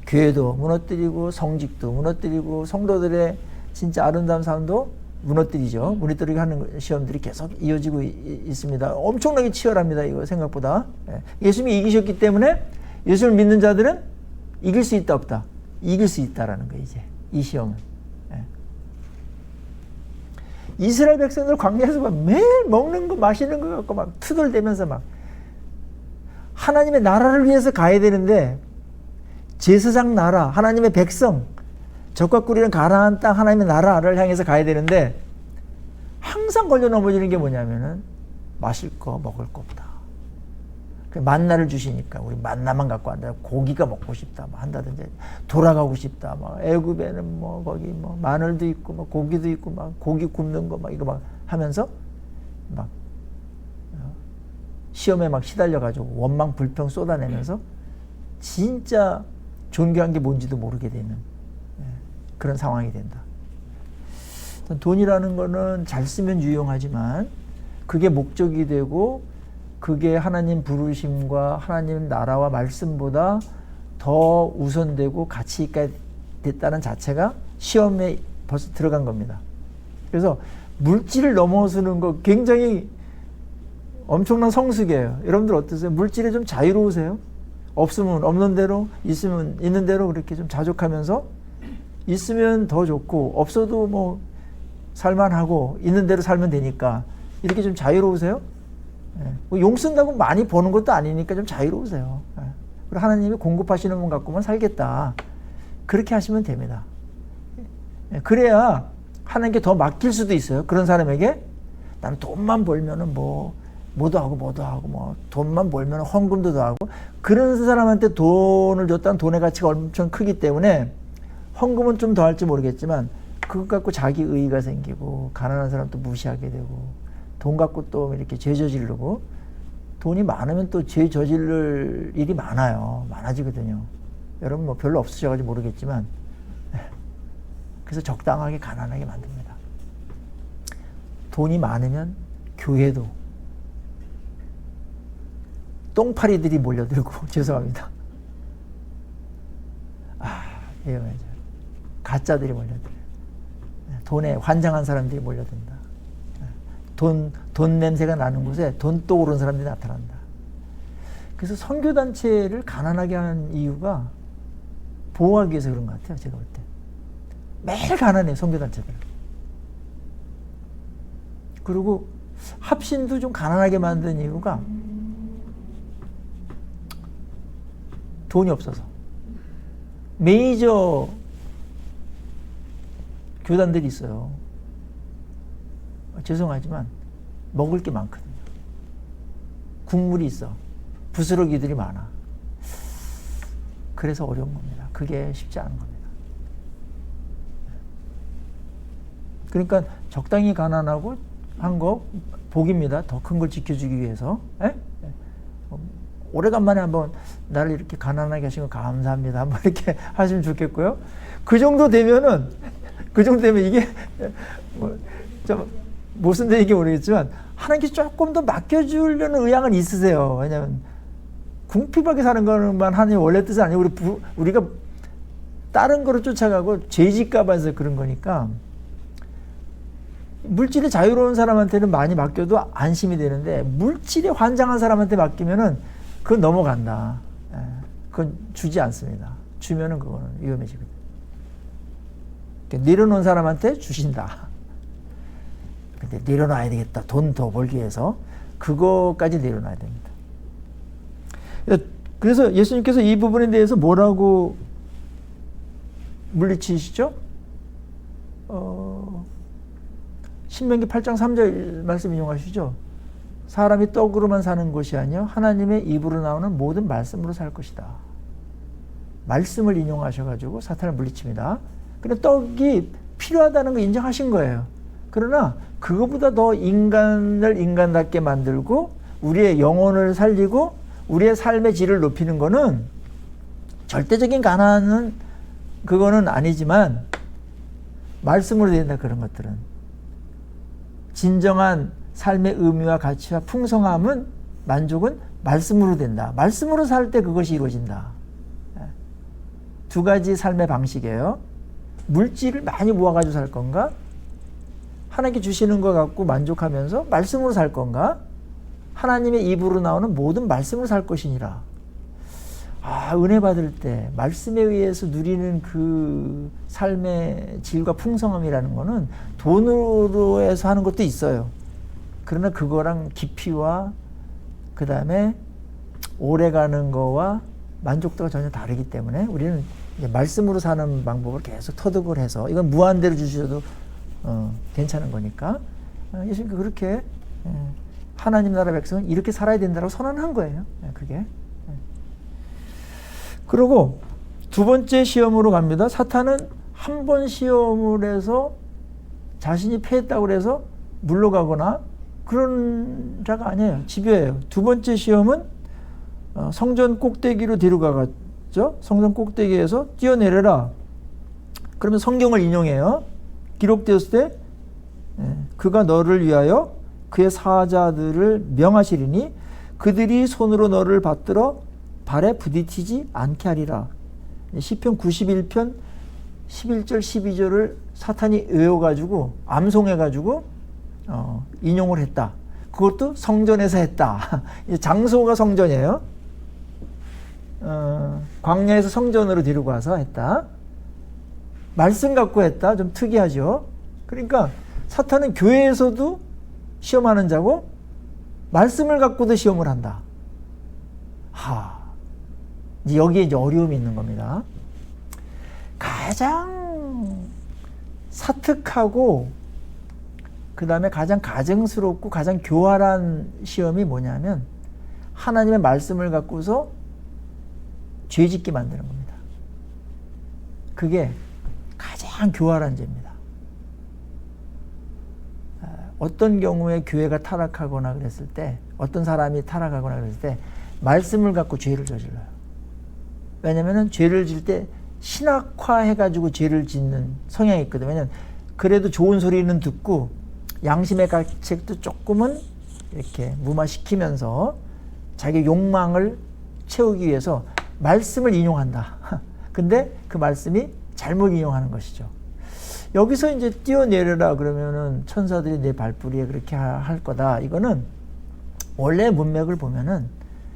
Speaker 1: 교회도 무너뜨리고 성직도 무너뜨리고 성도들의 진짜 아름다운 삶도 무너뜨리죠. 무너뜨리게 하는 시험들이 계속 이어지고 있습니다. 엄청나게 치열합니다. 이거 생각보다. 예수님이 이기셨기 때문에 예수를 믿는 자들은 이길 수 있다 없다. 이길 수 있다라는 거예요. 이제 이 시험은. 이스라엘 백성들 광야에서 막 매일 먹는 거 마시는 거 갖고 막 투덜대면서 막 하나님의 나라를 위해서 가야 되는데 제사장 나라, 하나님의 백성, 적과 꿀이는 가나안 땅 하나님의 나라를 향해서 가야 되는데 항상 걸려 넘어지는 게 뭐냐면은 마실 거 먹을 거 없다. 만나를 주시니까 우리 만나만 갖고 한다. 고기가 먹고 싶다 뭐 한다든지 돌아가고 싶다. 막 애굽에는 뭐 거기 뭐 마늘도 있고 막 고기도 있고 막 고기 굽는 거 막 이거 막 하면서 막 시험에 막 시달려 가지고 원망 불평 쏟아내면서 진짜 존귀한 게 뭔지도 모르게 되는 그런 상황이 된다. 돈이라는 거는 잘 쓰면 유용하지만 그게 목적이 되고 그게 하나님 부르심과 하나님 나라와 말씀보다 더 우선되고 가치 있게 됐다는 자체가 시험에 벌써 들어간 겁니다. 그래서 물질을 넘어서는 거 굉장히 엄청난 성숙이에요. 여러분들 어떠세요? 물질에 좀 자유로우세요? 없으면 없는 대로, 있으면 있는 대로 그렇게 좀 자족하면서 있으면 더 좋고 없어도 뭐 살만하고 있는 대로 살면 되니까 이렇게 좀 자유로우세요? 뭐 용 쓴다고 많이 버는 것도 아니니까 좀 자유로우세요. 그리고 하나님이 공급하시는 분 갖고만 살겠다. 그렇게 하시면 됩니다. 그래야 하나님께 더 맡길 수도 있어요. 그런 사람에게 나는 돈만 벌면은 뭐도 하고 뭐 돈만 벌면 헌금도 더 하고 그런 사람한테 돈을 줬다는 돈의 가치가 엄청 크기 때문에 헌금은 좀 더 할지 모르겠지만 그것 갖고 자기 의의가 생기고 가난한 사람 또 무시하게 되고 돈 갖고 또 이렇게 죄 저지르고 돈이 많으면 또 죄 저지를 일이 많아지거든요. 여러분 뭐 별로 없으셔가지고 모르겠지만 그래서 적당하게 가난하게 만듭니다. 돈이 많으면 교회도 똥파리들이 몰려들고 죄송합니다. 위험해져요. 가짜들이 몰려들어요. 돈에 환장한 사람들이 몰려든다. 돈 냄새가 나는 곳에 돈독 오른 사람들이 나타난다. 그래서 선교단체를 가난하게 하는 이유가 보호하기 위해서 그런 것 같아요. 제가 볼 때. 매일 가난해요. 선교단체들. 그리고 합신도 좀 가난하게 만든 이유가 돈이 없어서. 메이저 교단들이 있어요. 죄송하지만 먹을 게 많거든요. 국물이 있어. 부스러기들이 많아. 그래서 어려운 겁니다. 그게 쉽지 않은 겁니다. 그러니까 적당히 가난하고 한 거 복입니다. 더 큰 걸 지켜주기 위해서. 오래간만에 한번 나를 이렇게 가난하게 하신 거 감사합니다. 한번 이렇게 하시면 좋겠고요. 그 정도 되면 이게 좀 무슨 얘기인지 모르겠지만 하나님께 조금 더 맡겨주려는 의향은 있으세요. 왜냐하면 궁핍하게 사는 것만 하나님 원래 뜻은 아니고 우리가 다른 거로 쫓아가고 죄짓까 봐서 그런 거니까 물질이 자유로운 사람한테는 많이 맡겨도 안심이 되는데 물질에 환장한 사람한테 맡기면은 그건 넘어간다. 그건 주지 않습니다. 주면은 그거는 위험해지거든. 내려놓은 사람한테 주신다. 근데 내려놔야 되겠다. 돈 더 벌기 위해서. 그거까지 내려놔야 됩니다. 그래서 예수님께서 이 부분에 대해서 뭐라고 물리치시죠? 신명기 8장 3절 말씀 인용하시죠? 사람이 떡으로만 사는 것이 아니요 하나님의 입으로 나오는 모든 말씀으로 살 것이다. 말씀을 인용하셔가지고 사탄을 물리칩니다. 근데 떡이 필요하다는 거 인정하신 거예요. 그러나 그거보다 더 인간을 인간답게 만들고 우리의 영혼을 살리고 우리의 삶의 질을 높이는 거는 절대적인 가난은 그거는 아니지만 말씀으로 된다. 그런 것들은 진정한 삶의 의미와 가치와 풍성함은 만족은 말씀으로 된다. 말씀으로 살 때 그것이 이루어진다. 두 가지 삶의 방식이에요. 물질을 많이 모아가지고 살 건가? 하나님께 주시는 것 갖고 만족하면서 말씀으로 살 건가? 하나님의 입으로 나오는 모든 말씀으로 살 것이니라. 은혜 받을 때 말씀에 의해서 누리는 그 삶의 질과 풍성함이라는 거는 돈으로 해서 하는 것도 있어요. 그러나 그거랑 깊이와 그 다음에 오래가는 거와 만족도가 전혀 다르기 때문에 우리는 이제 말씀으로 사는 방법을 계속 터득을 해서, 이건 무한대로 주셔도 괜찮은 거니까 예수님께서 그렇게 하나님 나라 백성은 이렇게 살아야 된다고 선언한 거예요. 그게. 그리고 두 번째 시험으로 갑니다. 사탄은 한 번 시험을 해서 자신이 패했다고 해서 물러가거나 그런 자가 아니에요. 집요해요. 두 번째 시험은 성전 꼭대기로 데려가죠. 성전 꼭대기에서 뛰어내려라. 그러면 성경을 인용해요. 기록되었을 때 그가 너를 위하여 그의 사자들을 명하시리니 그들이 손으로 너를 받들어 발에 부딪히지 않게 하리라. 시편 91편 11절 12절을 사탄이 외워가지고 암송해가지고 인용을 했다. 그것도 성전에서 했다. 장소가 성전이에요. 광야에서 성전으로 데리고 와서 했다. 말씀 갖고 했다. 좀 특이하죠. 그러니까 사탄은 교회에서도 시험하는 자고 말씀을 갖고도 시험을 한다. 여기에 이제 어려움이 있는 겁니다. 가장 사특하고 그 다음에 가장 가증스럽고 가장 교활한 시험이 뭐냐면 하나님의 말씀을 갖고서 죄짓게 만드는 겁니다. 그게 가장 교활한 죄입니다. 어떤 경우에 교회가 타락하거나 그랬을 때, 어떤 사람이 타락하거나 그랬을 때 말씀을 갖고 죄를 저질러요. 왜냐면은 죄를 질 때 신학화해가지고 죄를 짓는 성향이 있거든요. 왜냐면 그래도 좋은 소리는 듣고 양심의 가책도 조금은 이렇게 무마시키면서 자기 욕망을 채우기 위해서 말씀을 인용한다. 근데 그 말씀이 잘못 인용하는 것이죠. 여기서 이제 뛰어내려라 그러면은 천사들이 내 발뿌리에 그렇게 할 거다. 이거는 원래 문맥을 보면은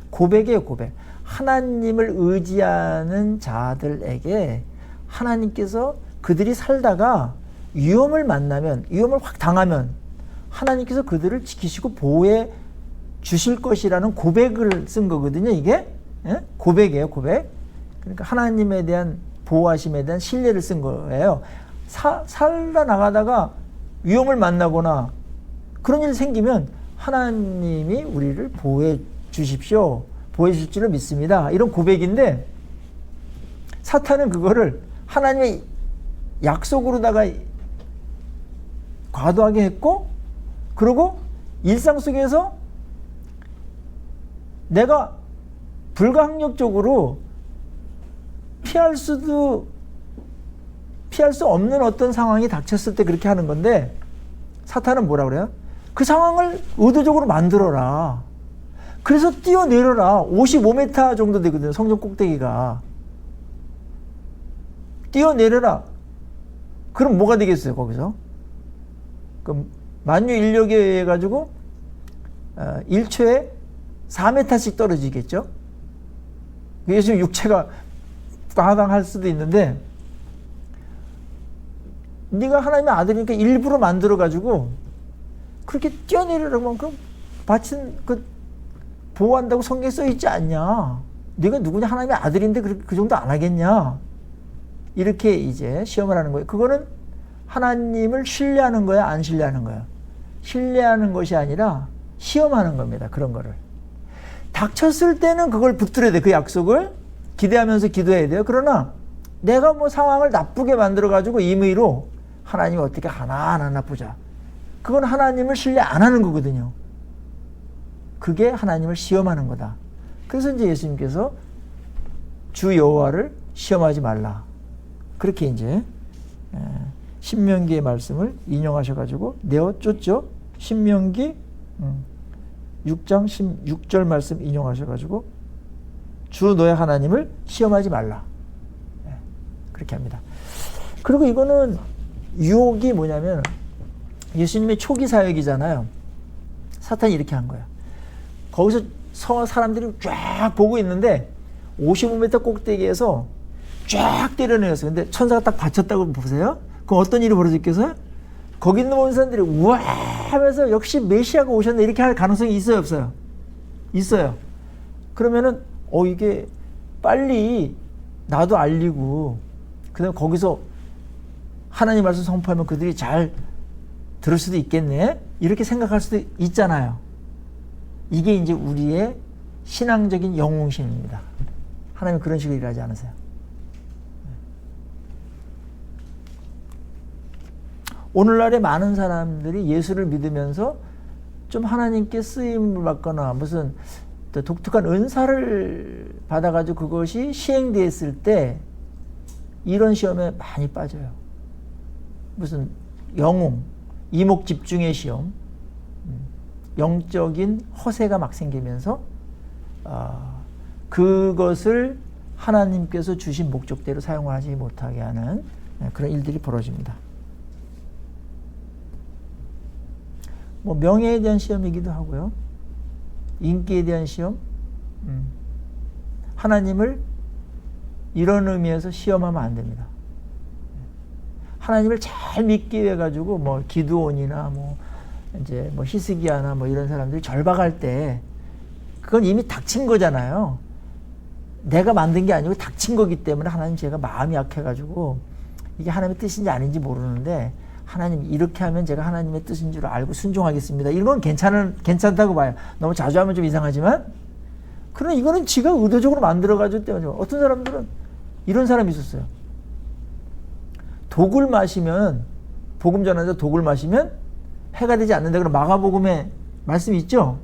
Speaker 1: 고백이에요, 고백. 하나님을 의지하는 자들에게 하나님께서 그들이 살다가 위험을 만나면, 위험을 확 당하면 하나님께서 그들을 지키시고 보호해 주실 것이라는 고백을 쓴 거거든요, 이게. 예? 고백이에요, 고백. 그러니까 하나님에 대한 보호하심에 대한 신뢰를 쓴 거예요. 살다 나가다가 위험을 만나거나 그런 일이 생기면 하나님이 우리를 보호해 주십시오. 보호해 주실 줄을 믿습니다. 이런 고백인데 사탄은 그거를 하나님의 약속으로다가 과도하게 했고, 그리고 일상 속에서 내가 불가항력적으로 피할 수 없는 어떤 상황이 닥쳤을 때 그렇게 하는 건데, 사탄은 뭐라 그래요? 그 상황을 의도적으로 만들어라. 그래서 뛰어내려라. 55m 정도 되거든요, 성전 꼭대기가. 뛰어내려라. 그럼 뭐가 되겠어요, 거기서? 그럼 만유 인력에 의해 가지고 1초에 4m씩 떨어지겠죠? 예수 육체가 과당할 수도 있는데, 네가 하나님의 아들이니까 일부러 만들어 가지고 그렇게 뛰어내리라고 하면 그럼 바친 그 보호한다고 성경에 써 있지 않냐? 네가 누구냐? 하나님의 아들인데 그 정도 안 하겠냐? 이렇게 이제 시험을 하는 거예요. 그거는 하나님을 신뢰하는 거야, 안 신뢰하는 거야? 신뢰하는 것이 아니라 시험하는 겁니다. 그런 거를. 닥쳤을 때는 그걸 붙들어야 돼. 그 약속을 기대하면서 기도해야 돼요. 그러나 내가 뭐 상황을 나쁘게 만들어가지고 임의로 하나님이 어떻게 하나 보자. 그건 하나님을 신뢰 안 하는 거거든요. 그게 하나님을 시험하는 거다. 그래서 이제 예수님께서 주 여호와를 시험하지 말라. 그렇게 이제 신명기의 말씀을 인용하셔가지고 내어쫓죠. 신명기 6장 16절 말씀 인용하셔가지고 주 너의 하나님을 시험하지 말라. 그렇게 합니다. 그리고 이거는 유혹이 뭐냐면 예수님의 초기 사역이잖아요. 사탄이 이렇게 한 거예요. 거기서 사람들이 쫙 보고 있는데 55m 꼭대기에서 쫙 때려내렸어요. 근데 천사가 딱 받쳤다고 보세요. 그럼 어떤 일이 벌어졌겠어요? 거기 있는 모든 사람들이 우와 하면서 역시 메시아가 오셨네 이렇게 할 가능성이 있어요, 없어요? 있어요. 그러면은 이게 빨리 나도 알리고 그다음에 거기서 하나님 말씀 선포하면 그들이 잘 들을 수도 있겠네 이렇게 생각할 수도 있잖아요. 이게 이제 우리의 신앙적인 영웅심입니다. 하나님은 그런 식으로 일하지 않으세요. 오늘날에 많은 사람들이 예수를 믿으면서 좀 하나님께 쓰임을 받거나 무슨 독특한 은사를 받아가지고 그것이 시행되었을 때 이런 시험에 많이 빠져요. 무슨 영웅, 이목집중의 시험, 영적인 허세가 막 생기면서 그것을 하나님께서 주신 목적대로 사용하지 못하게 하는 그런 일들이 벌어집니다. 뭐 명예에 대한 시험이기도 하고요. 인기에 대한 시험. 하나님을 이런 의미에서 시험하면 안 됩니다. 하나님을 잘 믿기 위해 가지고 뭐 기드온이나 뭐 이제 뭐 히스기야나 뭐 이런 사람들이 절박할 때 그건 이미 닥친 거잖아요. 내가 만든 게 아니고 닥친 거기 때문에 하나님 제가 마음이 약해 가지고 이게 하나님의 뜻인지 아닌지 모르는데 하나님 이렇게 하면 제가 하나님의 뜻인 줄 알고 순종하겠습니다. 이건 괜찮다고 봐요. 너무 자주 하면 좀 이상하지만 그러나 이거는 지가 의도적으로 만들어가지고 때문에 어떤 사람들은 이런 사람이 있었어요. 독을 마시면 복음 전하자 독을 마시면 해가 되지 않는다. 그런 마가복음에 말씀이 있죠.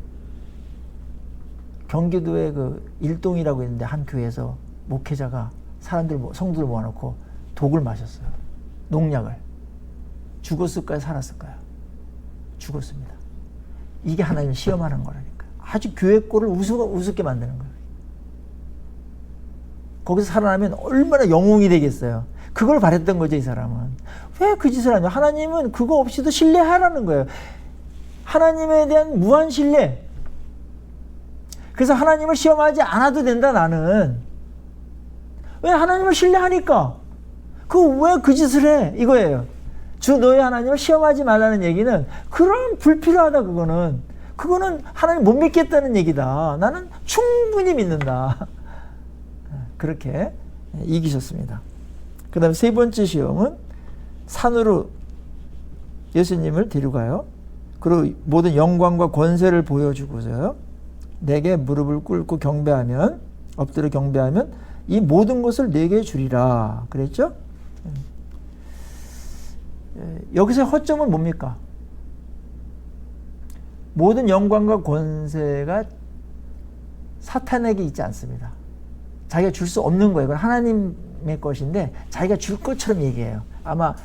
Speaker 1: 경기도에 그 일동이라고 있는데 한 교회에서 목회자가 성도들 모아놓고 독을 마셨어요. 농약을. 죽었을까요? 살았을까요? 죽었습니다. 이게 하나님을 시험하는 거라니까. 아주 교회 꼴을 우습게 만드는 거예요. 거기서 살아나면 얼마나 영웅이 되겠어요. 그걸 바랬던 거죠, 이 사람은. 왜 그 짓을 하냐? 하나님은 그거 없이도 신뢰하라는 거예요. 하나님에 대한 무한 신뢰. 그래서 하나님을 시험하지 않아도 된다, 나는. 왜 하나님을 신뢰하니까? 왜 그 짓을 해? 이거예요. 주 너의 하나님을 시험하지 말라는 얘기는 그런 불필요하다. 그거는 하나님 못 믿겠다는 얘기다. 나는 충분히 믿는다. 그렇게 이기셨습니다. 그 다음에 세 번째 시험은 산으로 예수님을 데려가요. 그리고 모든 영광과 권세를 보여주고서요. 내게 무릎을 꿇고 엎드려 경배하면 이 모든 것을 내게 주리라. 그랬죠? 여기서 허점은 뭡니까? 모든 영광과 권세가 사탄에게 있지 않습니다. 자기가 줄 수 없는 거예요. 그건 하나님의 것인데 자기가 줄 것처럼 얘기해요. 아마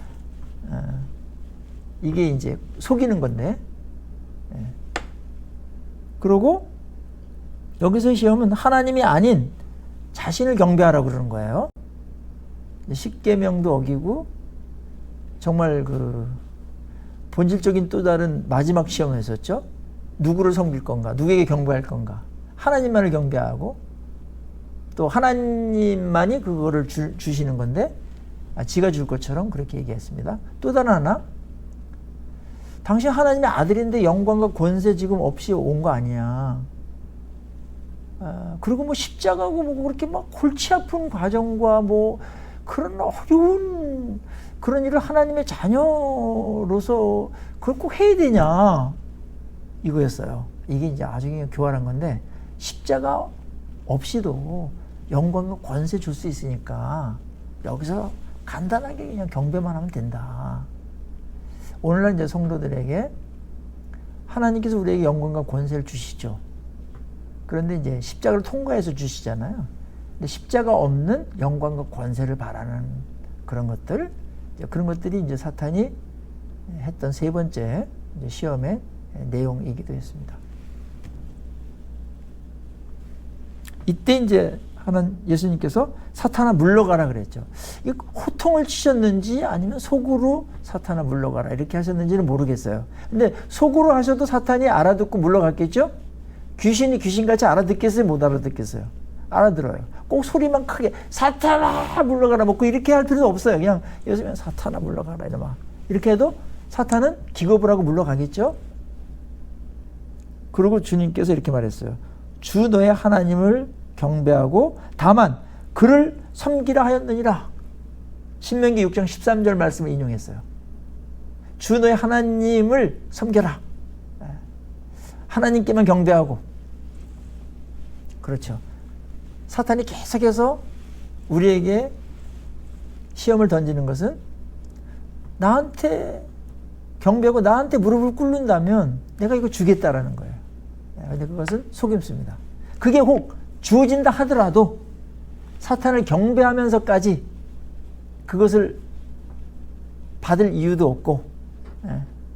Speaker 1: 이게 이제 속이는 건데. 그리고 여기서 시험은 하나님이 아닌 자신을 경배하라고 그러는 거예요. 십계명도 어기고 정말 그 본질적인 또 다른 마지막 시험을 했었죠. 누구를 섬길 건가? 누구에게 경배할 건가? 하나님만을 경배하고 또 하나님만이 그거를 주시는 건데 지가 줄 것처럼 그렇게 얘기했습니다. 또 다른 하나, 당신 하나님의 아들인데 영광과 권세 지금 없이 온 거 아니야. 그리고 뭐 십자가고 뭐 그렇게 막 골치 아픈 과정과 뭐 그런 어려운 그런 일을 하나님의 자녀로서 그걸 꼭 해야 되냐 이거였어요. 이게 이제 아주 교활한 건데 십자가 없이도 영광과 권세 줄 수 있으니까 여기서 간단하게 그냥 경배만 하면 된다. 오늘날 이제 성도들에게 하나님께서 우리에게 영광과 권세를 주시죠. 그런데 이제 십자가를 통과해서 주시잖아요. 근데 십자가 없는 영광과 권세를 바라는 그런 것들이 이제 사탄이 했던 세 번째 이제 시험의 내용이기도 했습니다. 이때 이제 예수님께서 사탄아 물러가라 그랬죠. 이 호통을 치셨는지 아니면 속으로 사탄아 물러가라 이렇게 하셨는지는 모르겠어요. 근데 속으로 하셔도 사탄이 알아듣고 물러갔겠죠? 귀신이 귀신같이 알아듣겠어요? 못 알아듣겠어요? 알아들어요. 꼭 소리만 크게 사탄아 물러가라 먹고 이렇게 할 필요도 없어요. 그냥 예수님 사탄아 물러가라 이러면 이렇게 해도 사탄은 기겁을 하고 물러가겠죠. 그리고 주님께서 이렇게 말했어요. 주 너의 하나님을 경배하고 다만 그를 섬기라 하였느니라. 신명기 6장 13절 말씀을 인용했어요. 주 너의 하나님을 섬겨라. 하나님께만 경배하고. 그렇죠. 사탄이 계속해서 우리에게 시험을 던지는 것은 나한테 경배하고 나한테 무릎을 꿇는다면 내가 이거 주겠다라는 거예요. 그런데 그것은 속임수입니다. 그게 혹 주어진다 하더라도 사탄을 경배하면서까지 그것을 받을 이유도 없고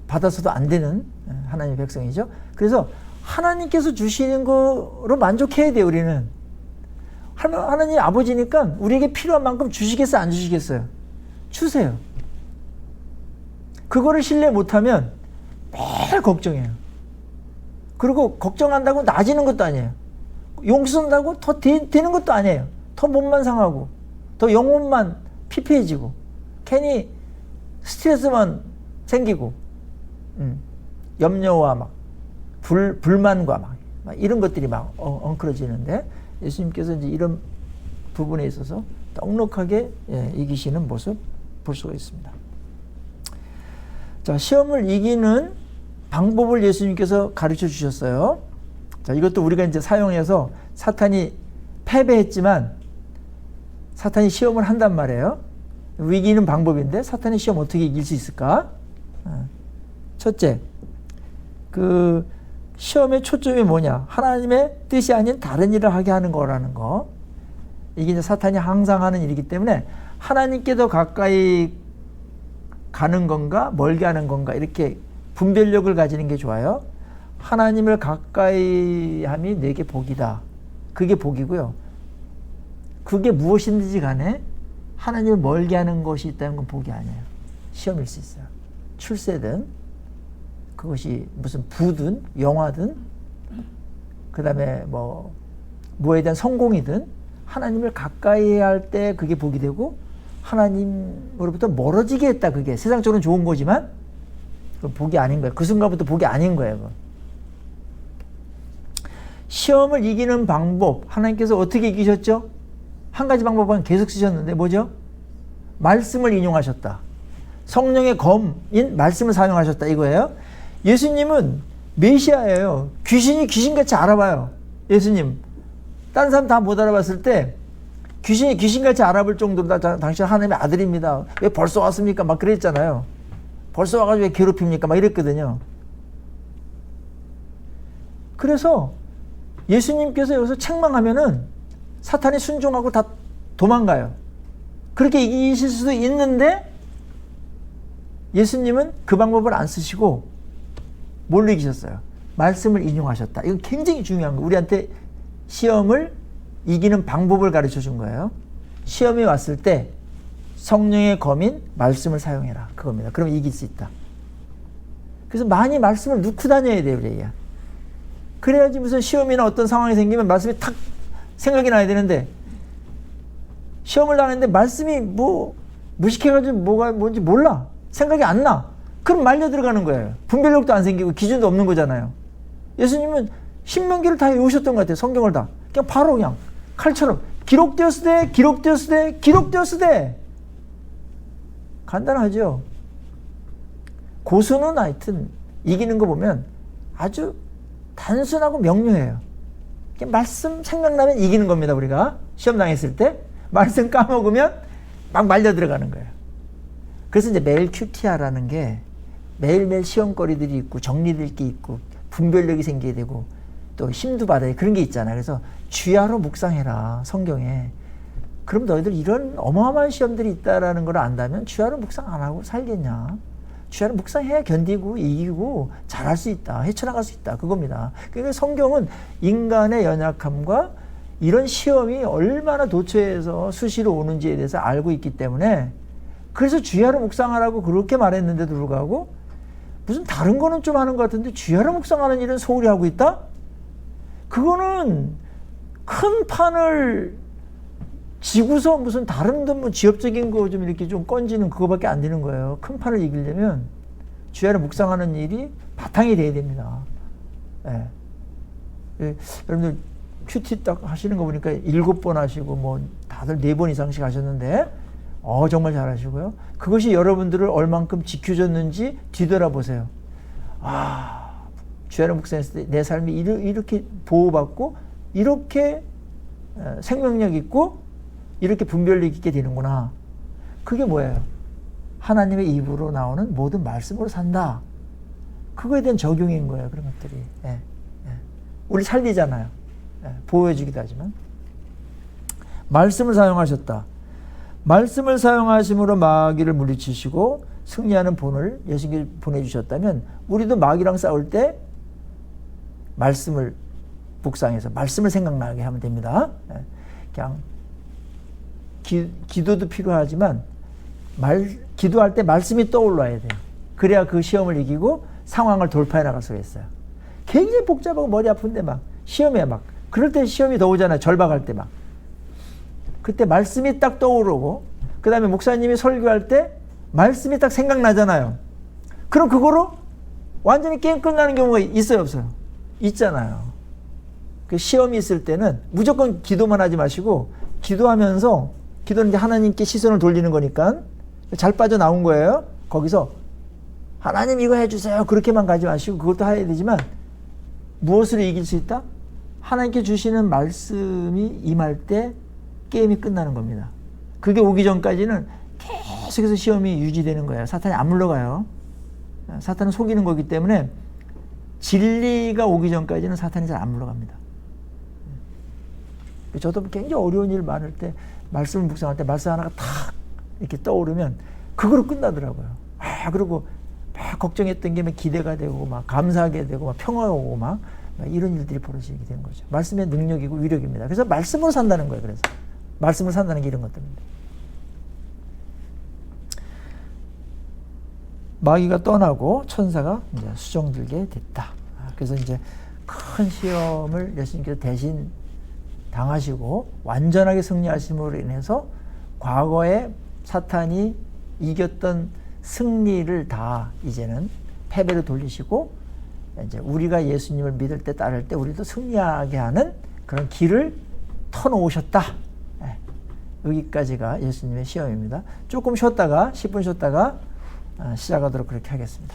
Speaker 1: 받아서도 안 되는 하나님의 백성이죠. 그래서 하나님께서 주시는 거로 만족해야 돼요. 우리는 하나님 아버지니까 우리에게 필요한 만큼 주시겠어요? 안 주시겠어요? 주세요. 그거를 신뢰 못하면 매일 걱정해요. 그리고 걱정한다고 나아지는 것도 아니에요. 용서한다고 더 되는 것도 아니에요. 더 몸만 상하고 더 영혼만 피폐해지고 괜히 스트레스만 생기고 염려와 막 불만과 막 이런 것들이 막 엉클어지는데 예수님께서 이제 이런 부분에 있어서 넉넉하게 이기시는 모습 볼 수가 있습니다. 자, 시험을 이기는 방법을 예수님께서 가르쳐 주셨어요. 자, 이것도 우리가 이제 사용해서 사탄이 패배했지만 사탄이 시험을 한단 말이에요. 이기는 방법인데 사탄의 시험 어떻게 이길 수 있을까? 첫째, 그 시험의 초점이 뭐냐? 하나님의 뜻이 아닌 다른 일을 하게 하는 거라는 거. 이게 이제 사탄이 항상 하는 일이기 때문에 하나님께 더 가까이 가는 건가 멀게 하는 건가 이렇게 분별력을 가지는 게 좋아요. 하나님을 가까이 함이 내게 복이다. 그게 복이고요. 그게 무엇이든지 간에 하나님을 멀게 하는 것이 있다는 건 복이 아니에요. 시험일 수 있어요. 출세든 그것이 무슨 부든 영화든 그 다음에 뭐에 대한 성공이든 하나님을 가까이 할 때 그게 복이 되고 하나님으로부터 멀어지게 했다. 그게 세상적으로는 좋은 거지만 그건 복이 아닌 거예요. 그 순간부터 복이 아닌 거예요. 그건. 시험을 이기는 방법 하나님께서 어떻게 이기셨죠? 한 가지 방법은 계속 쓰셨는데 뭐죠? 말씀을 인용하셨다. 성령의 검인 말씀을 사용하셨다 이거예요. 예수님은 메시아예요. 귀신이 귀신같이 알아봐요. 예수님. 다른 사람 다 못 알아봤을 때 귀신이 귀신같이 알아볼 정도로 당신 하나님의 아들입니다. 왜 벌써 왔습니까? 막 그랬잖아요. 벌써 와가지고 왜 괴롭힙니까? 막 이랬거든요. 그래서 예수님께서 여기서 책망하면은 사탄이 순종하고 다 도망가요. 그렇게 이기실 수도 있는데 예수님은 그 방법을 안 쓰시고 뭘로 이기셨어요? 말씀을 인용하셨다. 이건 굉장히 중요한 거예요. 우리한테 시험을 이기는 방법을 가르쳐 준 거예요. 시험이 왔을 때 성령의 검인 말씀을 사용해라. 그겁니다. 그럼 이길 수 있다. 그래서 많이 말씀을 넣고 다녀야 돼요. 우리가. 그래야지 무슨 시험이나 어떤 상황이 생기면 말씀이 탁 생각이 나야 되는데 시험을 당했는데 말씀이 무식해가지고 뭐가 뭔지 몰라. 생각이 안 나. 그럼 말려 들어가는 거예요. 분별력도 안 생기고 기준도 없는 거잖아요. 예수님은 신명기를 다 외우셨던 것 같아요. 성경을 다. 그냥 바로 그냥 칼처럼 기록되었으되 기록되었으되 기록되었으되 간단하죠. 고수는 하여튼 이기는 거 보면 아주 단순하고 명료해요. 그냥 말씀 생각나면 이기는 겁니다. 우리가 시험 당했을 때 말씀 까먹으면 막 말려 들어가는 거예요. 그래서 이제 매일 QTR라는 게 매일매일 시험거리들이 있고 정리될 게 있고 분별력이 생기게 되고 또 힘도 받아야 그런 게 있잖아요. 그래서 주야로 묵상해라 성경에. 그럼 너희들 이런 어마어마한 시험들이 있다라는 걸 안다면 주야로 묵상 안 하고 살겠냐? 주야로 묵상해야 견디고 이기고 잘할 수 있다. 헤쳐나갈 수 있다. 그겁니다. 그러니까 성경은 인간의 연약함과 이런 시험이 얼마나 도처에서 수시로 오는지에 대해서 알고 있기 때문에 그래서 주야로 묵상하라고 그렇게 말했는데도 불구하고 무슨 다른 거는 좀 하는 것 같은데 주야로 묵상하는 일은 소홀히 하고 있다? 그거는 큰 판을 지구서 무슨 다른 뭐 지엽적인 거 좀 이렇게 좀 건지는 그거밖에 안 되는 거예요. 큰 판을 이기려면 주야를 묵상하는 일이 바탕이 돼야 됩니다. 예. 예. 여러분들 큐티 딱 하시는 거 보니까 7번 하시고 뭐 다들 4번 이상씩 하셨는데 정말 잘하시고요. 그것이 여러분들을 얼만큼 지켜줬는지 뒤돌아보세요. 주야를 묵상했을 때 내 삶이 이렇게 보호받고 이렇게 생명력 있고 이렇게 분별력 있게 되는구나. 그게 뭐예요? 하나님의 입으로 나오는 모든 말씀으로 산다. 그거에 대한 적용인 거예요. 그런 것들이. 예, 예. 우리 살리잖아요. 예, 보호해주기도 하지만. 말씀을 사용하셨다. 말씀을 사용하심으로 마귀를 물리치시고 승리하는 본을 예수님께 보내주셨다면 우리도 마귀랑 싸울 때 말씀을 묵상해서 말씀을 생각나게 하면 됩니다. 예, 그냥 기도도 필요하지만 기도할 때 말씀이 떠올라야 돼요. 그래야 그 시험을 이기고 상황을 돌파해 나갈 수가 있어요. 굉장히 복잡하고 머리 아픈데 막 시험에 막 그럴 때 시험이 더 오잖아요. 절박할 때 막. 그때 말씀이 딱 떠오르고 그 다음에 목사님이 설교할 때 말씀이 딱 생각나잖아요. 그럼 그거로 완전히 게임 끝나는 경우가 있어요, 없어요? 있잖아요. 그 시험이 있을 때는 무조건 기도만 하지 마시고 기도하면서 기도는 이제 하나님께 시선을 돌리는 거니까 잘 빠져나온 거예요. 거기서 하나님 이거 해주세요. 그렇게만 가지 마시고 그것도 해야 되지만 무엇으로 이길 수 있다? 하나님께 주시는 말씀이 임할 때 게임이 끝나는 겁니다. 그게 오기 전까지는 계속해서 시험이 유지되는 거예요. 사탄이 안 물러가요. 사탄은 속이는 거기 때문에 진리가 오기 전까지는 사탄이 잘 안 물러갑니다. 저도 굉장히 어려운 일 많을 때 말씀을 묵상할 때 말씀 하나가 탁 이렇게 떠오르면 그거로 끝나더라고요. 그리고 막 걱정했던 게 막 기대가 되고 막 감사하게 되고 막 평화가 오고 막 이런 일들이 벌어지게 되는 거죠. 말씀의 능력이고 위력입니다. 그래서 말씀으로 산다는 거예요. 그래서 말씀을 산다는 게 이런 것들입니다. 마귀가 떠나고 천사가 이제 수종들게 됐다. 그래서 이제 큰 시험을 예수님께서 대신 당하시고 완전하게 승리하심으로 인해서 과거에 사탄이 이겼던 승리를 다 이제는 패배로 돌리시고 이제 우리가 예수님을 믿을 때 따를 때 우리도 승리하게 하는 그런 길을 터놓으셨다. 여기까지가 예수님의 시험입니다. 조금 쉬었다가 10분 쉬었다가 시작하도록 그렇게 하겠습니다.